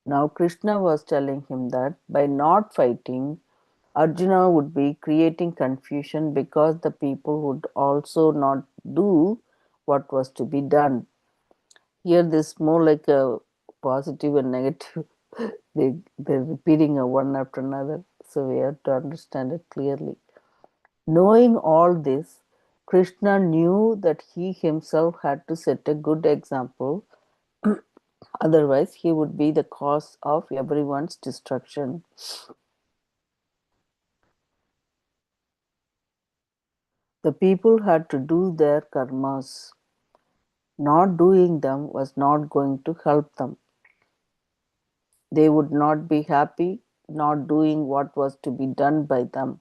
Now Krishna was telling him that by not fighting, Arjuna would be creating confusion because the people would also not do what was to be done. Here, this more like a positive and negative. They're repeating one after another, so we have to understand it clearly. Knowing all this, Krishna knew that he himself had to set a good example, otherwise, he would be the cause of everyone's destruction. The people had to do their karmas. Not doing them was not going to help them. They would not be happy not doing what was to be done by them.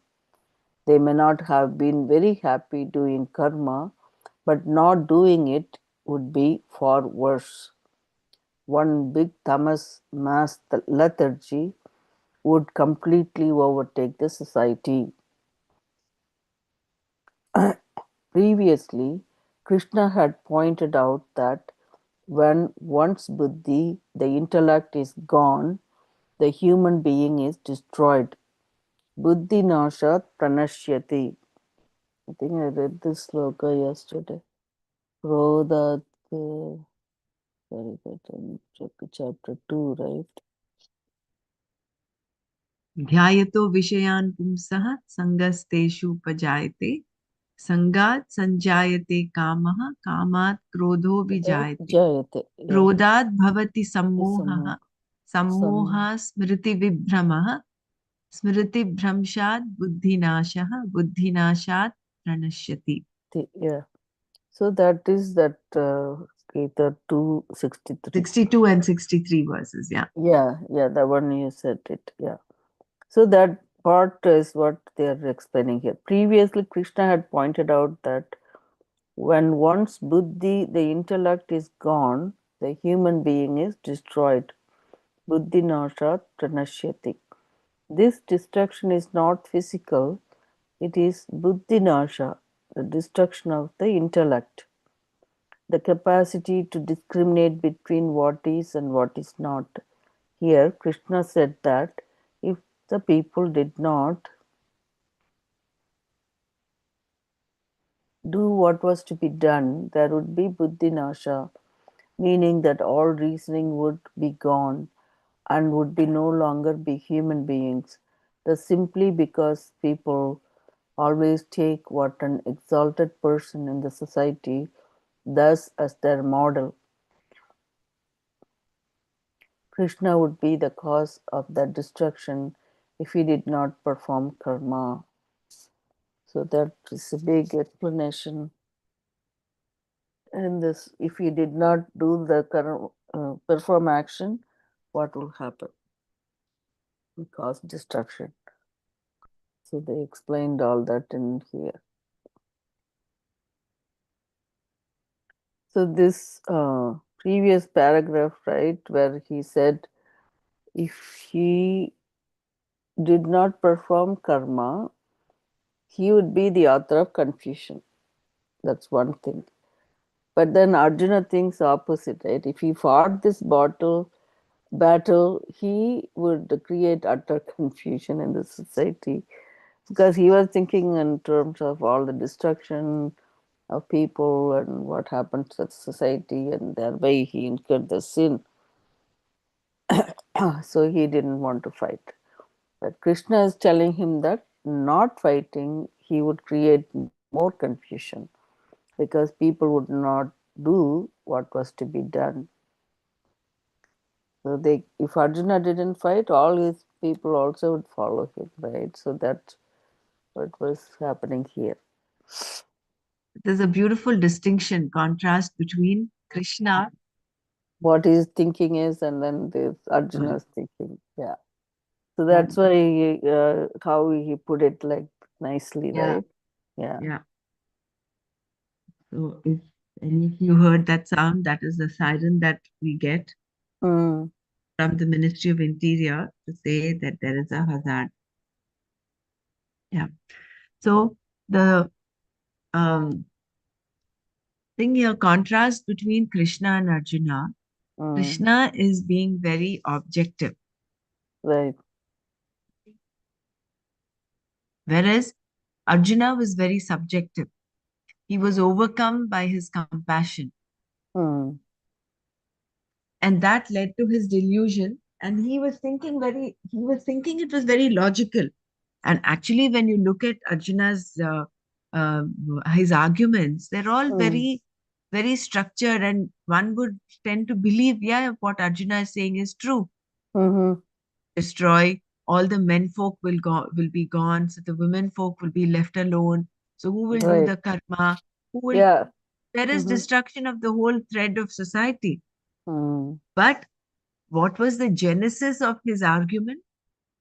They may not have been very happy doing karma, but not doing it would be far worse. One big tamas mass lethargy would completely overtake the society. Previously, Krishna had pointed out that when once buddhi, the intellect, is gone, the human being is destroyed. Buddhi nashat pranashyati. I think I read this sloka yesterday. Krodhat, very good. Chapter 2, right? ध्यायतो विषयान् पुंसः सङ्गस्तेषुपजायते सङ्गात् सञ्जायते कामः कामात् क्रोधो विजायते Jayate. Yeah. क्रोधात् भवति The सम्मोहः Sammo. Sam. सम्मोहात् स्मृतिविभ्रमः स्मृतिभ्रंशात् बुद्धिनाशः बुद्धिनाशात् प्रणश्यति. Yeah. So that is that Gita 263. 62 and 63 verses, yeah. Yeah, yeah, the one you said it. Yeah. So that part is what they are explaining here. Previously, Krishna had pointed out that when once buddhi, the intellect, is gone, the human being is destroyed. Buddhi nashat pranashyati. This destruction is not physical, it is buddhi nasha, the destruction of the intellect, the capacity to discriminate between what is and what is not. Here, Krishna said that if the people did not do what was to be done, there would be buddhi nasha, meaning that all reasoning would be gone and would be no longer be human beings. Thus, simply because people always take what an exalted person in the society does as their model, Krishna would be the cause of that destruction if he did not perform karma. So that is a big explanation. And this, if he did not do the perform action, what will happen? Will cause destruction. So they explained all that in here. So this previous paragraph, right, where he said if he did not perform karma, he would be the author of confusion. That's one thing. But then Arjuna thinks opposite, right? If he fought this battle, he would create utter confusion in the society because he was thinking in terms of all the destruction of people and what happened to the society, and thereby he incurred the sin. So he didn't want to fight. But Krishna is telling him that not fighting, he would create more confusion because people would not do what was to be done. So they, if Arjuna didn't fight, all his people also would follow him, right? So that's what was happening here. There's a beautiful distinction, contrast between Krishna. What his thinking is, and then there's Arjuna's thinking. Yeah. So that's why how he put it like nicely, Yeah, right? Yeah. yeah. So if any of you heard that sound, that is the siren that we get Mm, from the Ministry of Interior to say that there is a hazard. Yeah. So the um, thing here, contrast between Krishna and Arjuna. mm, Krishna is being very objective. right. Whereas Arjuna was very subjective. He was overcome by his compassion, mm, and that led to his delusion. And he was thinking it was very logical. And actually, when you look at Arjuna's uh, his arguments, they're all mm, very structured, and one would tend to believe, yeah, what Arjuna is saying is true. mhm. Destroy, all the men folk will be gone, so the women folk will be left alone. So who will do Right. the karma? Who will Yeah. There is Mhm. destruction of the whole thread of society. Mm, But what was the genesis of his argument?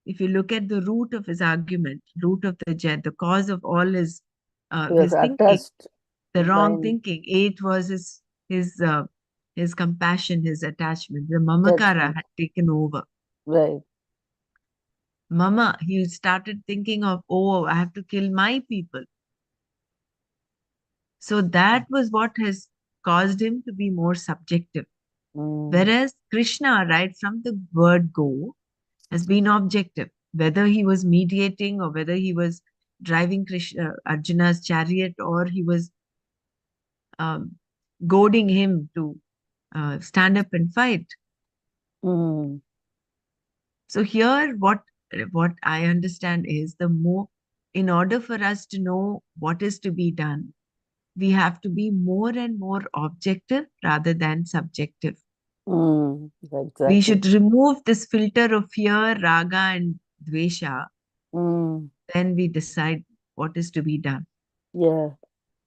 If you look at the root of his argument, root of the cause of all he was his thinking, attached the wrong mind, thinking, it was his his compassion, his attachment. The mamakara attachment. had taken over. Right. Mama, he started thinking of, oh, I have to kill my people. So that was what has caused him to be more subjective. Mm, Whereas Krishna, right from the word go, has been objective. Whether he was mediating or whether he was driving Arjuna's chariot, or he was um, goading him to stand up and fight. mm, So here, what I understand is, the more, in order for us to know what is to be done, we have to be more and more objective rather than subjective. We exactly. should remove this filter of fear, raga, and dvesha. Mm, Then we decide what is to be done. yeah.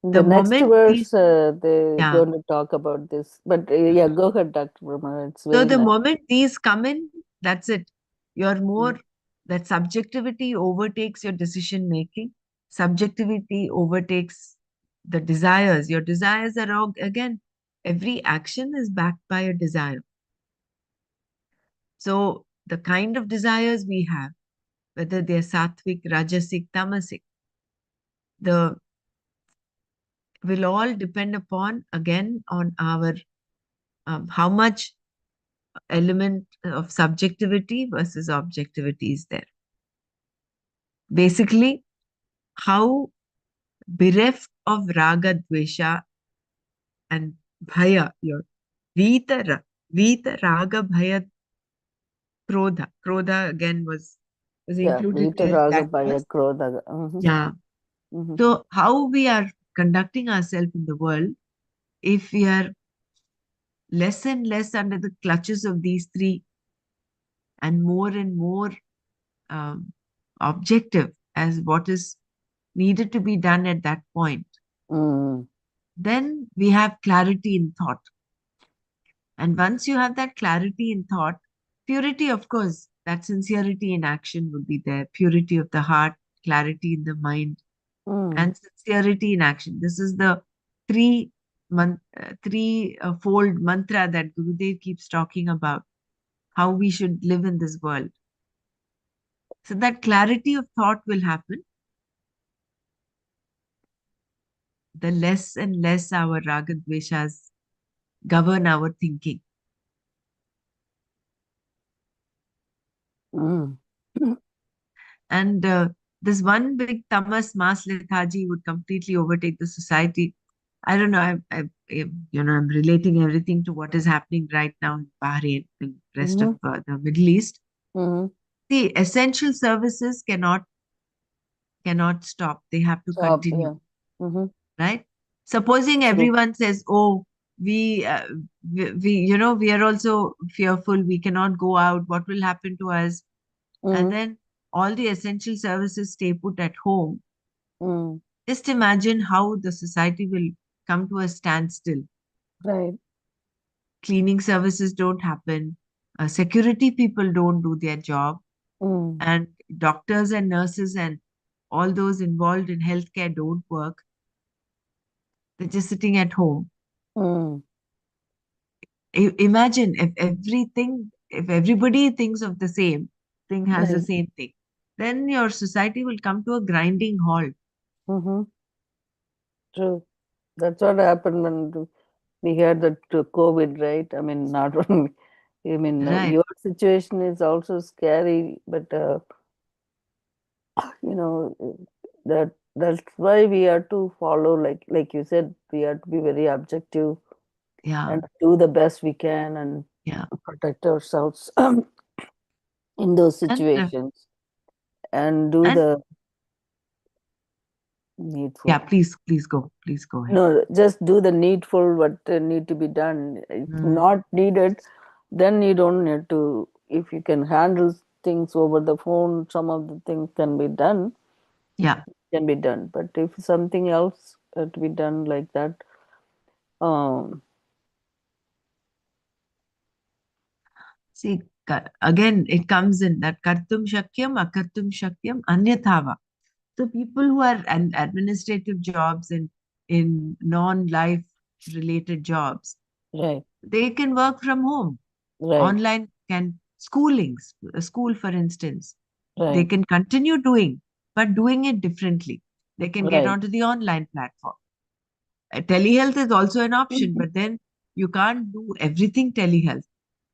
In The the next moment these, verse, they're yeah. going to talk about this. But yeah, go ahead, Dr. Brahma. It's So very the nice. moment these come in, that's it. You're more, Mm, that subjectivity overtakes your decision making. Subjectivity overtakes the desires. Your desires are all, again, every action is backed by a desire. So the kind of desires we have, whether they're sattvic, rajasic, tamasic, the will all depend upon, again, on our how much element of subjectivity versus objectivity is there. Basically, how bereft of raga, dvesha, and bhaya, your vita, raga, bhaya, krodha. Krodha again was yeah. included Vita there. Raga That Bhaya was, Krodha. Mm-hmm, yeah. mm-hmm, So how we are conducting ourselves in the world, if we are less and less under the clutches of these three, and more um, objective as what is needed to be done at that point, mm, then we have clarity in thought. And once you have that clarity in thought, purity, of course, that sincerity in action would be there, purity of the heart, clarity in the mind, mm, and sincerity in action. This is the three fold mantra that Gurudev keeps talking about, how we should live in this world. So that clarity of thought will happen, the less and less our ragadveshas govern our thinking. mm. And this one big tamas mass lethargy would completely overtake the society. I don't know. I'm relating everything to what is happening right now in Bahrain and rest of Mm-hmm, the Middle East. mm-hmm. The essential services cannot stop. They have to Job, continue, yeah. Mm-hmm. right? Supposing True. everyone says, "Oh, we, uh, we are also fearful. We cannot go out. What will happen to us?" And Mm, then all the essential services stay put at home. mm, Just imagine how the society will come to a standstill. right. Cleaning services don't happen, security people don't do their job, Mm, and doctors and nurses and all those involved in healthcare don't work. They're just sitting at home. mm, Imagine if everybody thinks of the same thing, has the right. same thing, then your society will come to a grinding halt. Mm-hmm. True. That's what happened when we had the COVID, right? I mean, not only, I mean, Right. your situation is also scary, but you know, that's why we have to follow, like you said, we have to be very objective Yeah. and do the best we can and Yeah. protect ourselves in those And situations and do and the yeah, needful. please go. Please go ahead. No, just do the needful what need to be done. If Mm, not needed, then you don't need to. If you can handle things over the phone, some of the things yeah. can be done. But if something else to be done like that, um, See, again, it comes in that kartum shakyam, akartum shakyam, anyathava. So people who are in administrative jobs and in non-life related jobs, right, they can work from home. right, Online can schoolings, a school for instance, they right, can continue doing, but doing it differently. They can get right. onto the online platform. Telehealth is also an option, but then you can't do everything telehealth.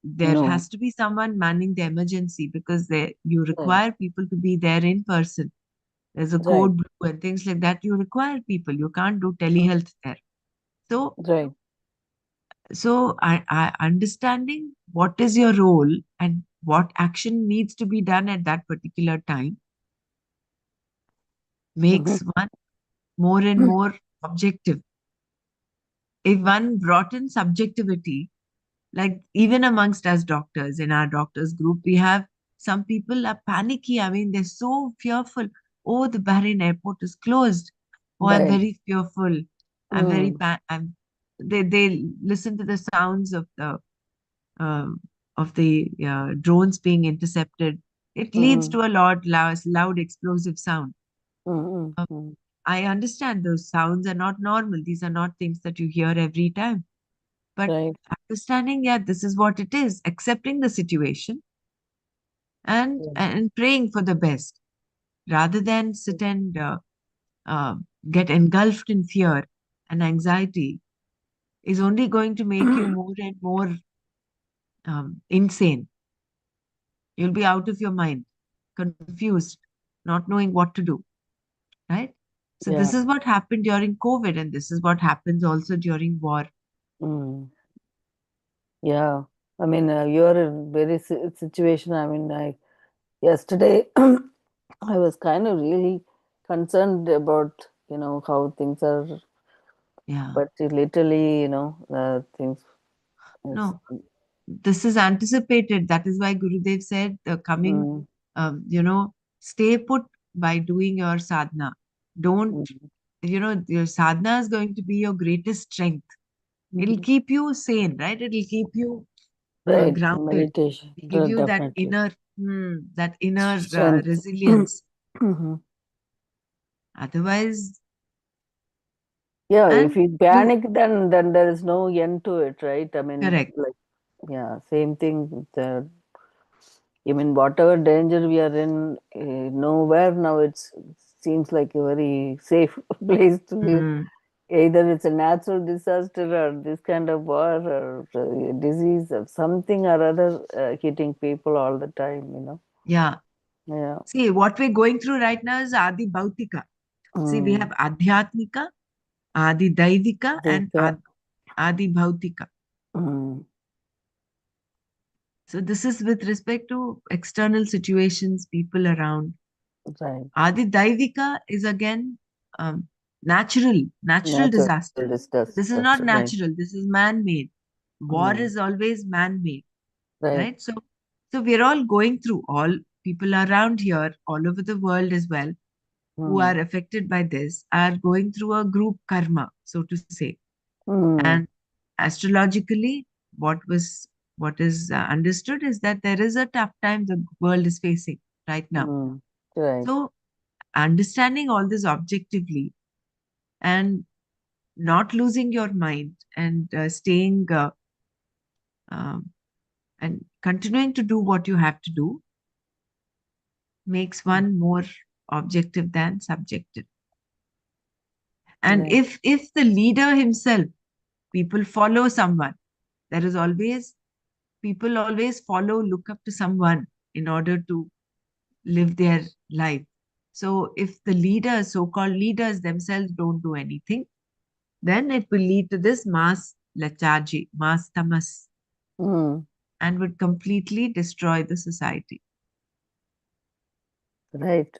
There No, has to be someone manning the emergency because you right, require people to be there in person. There's a right, code blue and things like that. You require people. You can't do telehealth there. So, right. I understanding what is your role and what action needs to be done at that particular time Mhm. makes one more and more objective. If one brought in subjectivity, like even amongst us doctors in our doctors group, we have some people are panicky. I mean, they're so fearful. Oh, the Bahrain airport is closed. Oh, I'm Right. very fearful. I'm very Mm, they listen to the sounds um of the drones being intercepted. It leads mm, to a loud explosive sound. mm, Um, mm, I understand those sounds are not normal. These are not things that you hear every time. But right. understanding, yeah, this is what it is, accepting the situation Yeah. and praying for the best rather than sit and uh, get engulfed in fear and anxiety is only going to make you more and more insane. You'll be out of your mind, confused, not knowing what to do, right? So this Yeah. is what happened during COVID, and this is what happens also during war. Mm, yeah. I mean, you're in very situation. I mean, yesterday I was kind of really concerned about, how things are, Yeah. but literally, things is, No, this is anticipated. That is why Gurudev said the coming, mm, stay put by doing your sadhana. Don't, mm, your sadhana is going to be your greatest strength. It'll mhm. keep you sane, right? It'll keep you Right, grounded. meditation, It'll give you definitely that inner strength. resilience. Mhm. Otherwise, Yeah, if and you you, panic, then there is no end to it, right? I mean, correct. like, yeah, same thing with the, I mean, whatever danger we are in, nowhere now it seems like a very safe place to live. Mm, Either it's a natural disaster or this kind of war or disease or something or other hitting people all the time, yeah. Yeah. See, what we're going through right now is Adi Bhautika. See, we have Mm. Adhyatmika, Adi Daivika, They and got, Adi Bhautika. mm, So this is with respect to external situations, people around. right. Adi Daivika is again natural Natural disaster. disaster, This is not right. natural. This is man-made. War Mm. is always man-made, Right. right? So we're all going through. All people around here, all over the world as well, who Mm. are affected by this, are going through a group karma, so to say. And Mm. astrologically, what is understood is that there is a tough time the world is facing right now. Mm. Right. So understanding all this objectively and not losing your mind and staying um, and continuing to do what you have to do makes one more objective than subjective. And Right. if the leader himself, people follow someone, there is always people always follow, look up to someone in order to live their life. So if the leaders, so-called leaders themselves don't do anything, then it will lead to this mass lethargy, mass tamas, Mm, and would completely destroy the society. right.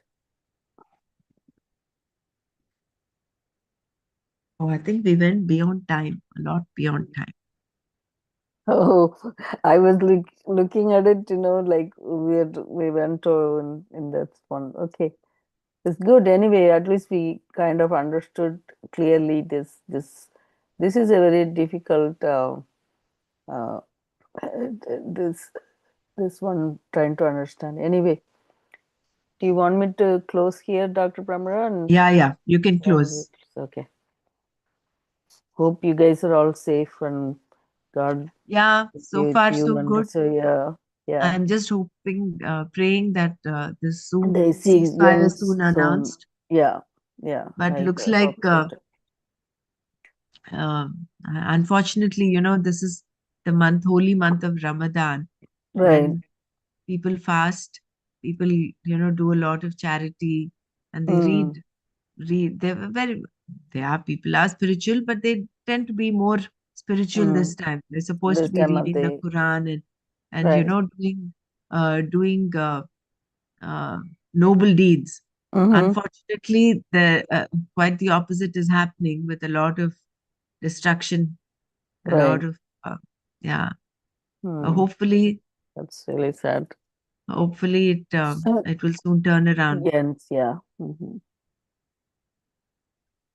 Oh, I think we went beyond time, a lot beyond time. Oh, I was looking at it, like we went to in that one. Okay, it's good anyway. At least we kind of understood clearly this is a very difficult uh, this this one trying to understand. Anyway, do you want me to close here, Dr. Pramara? And Yeah, you can yeah, close. okay. Hope you guys are all safe and God Yeah, is so with far you. so And good. so yeah, yeah. I'm just hoping, praying that this soon They see ceasefire again is soon soon. announced. Yeah, yeah. But looks I like, hope so too. uh, unfortunately, this is the holy month of Ramadan, Right. when people fast, people, do a lot of charity, and they Mm, they're very, people are spiritual, but they tend to be more spiritual this mm. time. They're supposed to This be time of reading the the Quran, and right. doing uh, noble deeds. Mm-hmm. Unfortunately, the quite the opposite is happening, with a lot of destruction, a lot Right. of yeah. Hmm. Hopefully, That's really sad. So it will soon turn around. yes, yeah. Mm-hmm.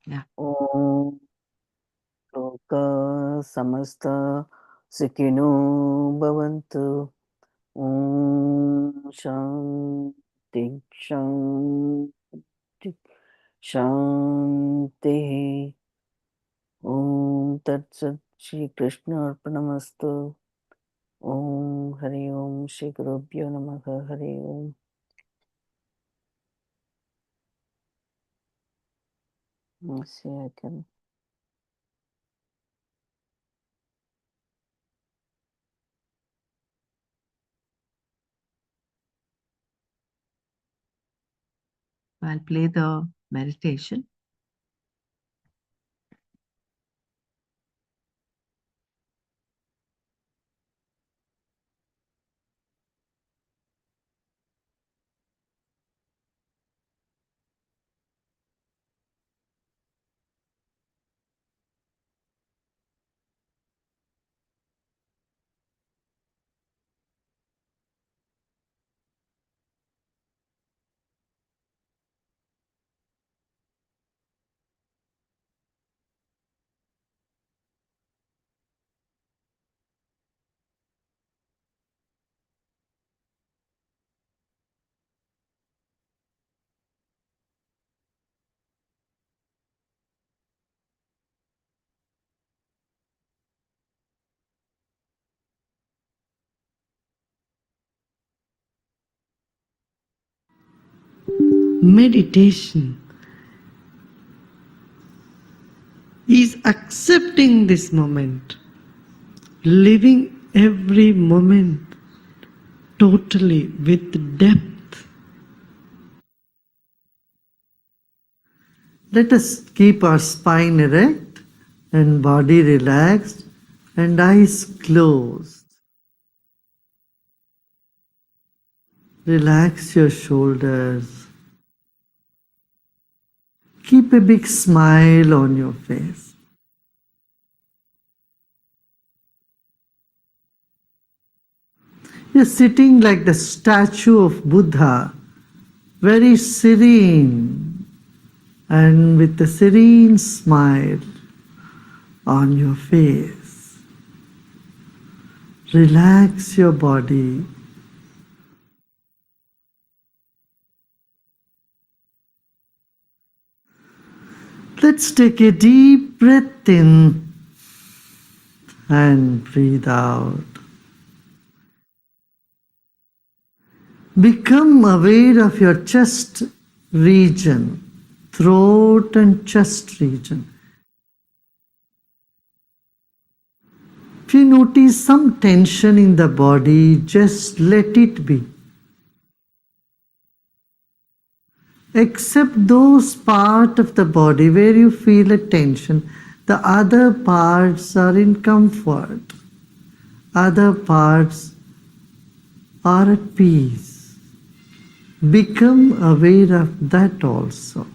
Yeah. Om Loka Samasta Sukhino Bhavantu. Om Shanti Shanti Shanti. Om Tat Sat Shri Krishna Arpanamastu. Om Hari Om Shri Gurubhyo Namaha Hari Om. Let's see, I can. I'll play the meditation. Meditation is accepting this moment, living every moment totally with depth. Let us keep our spine erect and body relaxed and eyes closed. Relax your shoulders. Keep a big smile on your face. You're sitting like the statue of Buddha, very serene and with a serene smile on your face. Relax your body. Let's take a deep breath in and breathe out. Become aware of your chest region, throat and chest region. If you notice some tension in the body, just let it be. Except those part of the body where you feel a tension, the other parts are in comfort. Other parts are at peace. Become aware of that also.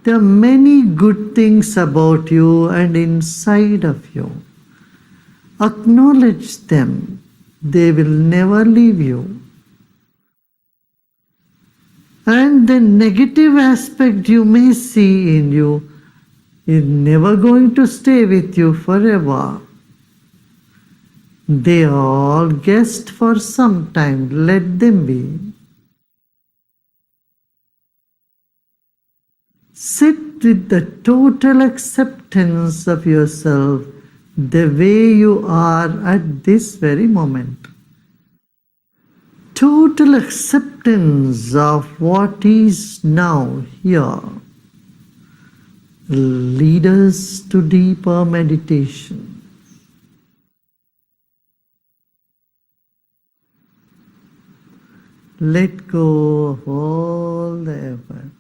There are many good things about you and inside of you. Acknowledge them. They will never leave you. And the negative aspect you may see in you is never going to stay with you forever. They are all guests for some time. Let them be. Sit with the total acceptance of yourself the way you are at this very moment. Total acceptance of what is now here lead us to deeper meditation. Let go of all the efforts.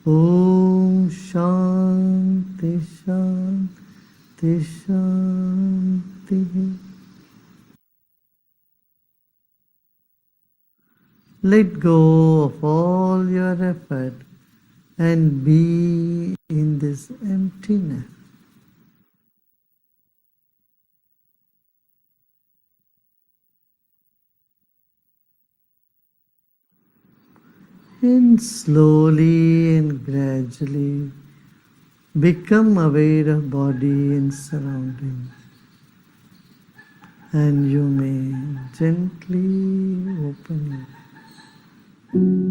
Om Shanti Shanti Shanti. Let go of all your effort and be in this emptiness. And slowly and gradually become aware of body and surroundings. And you may gently open your eyes.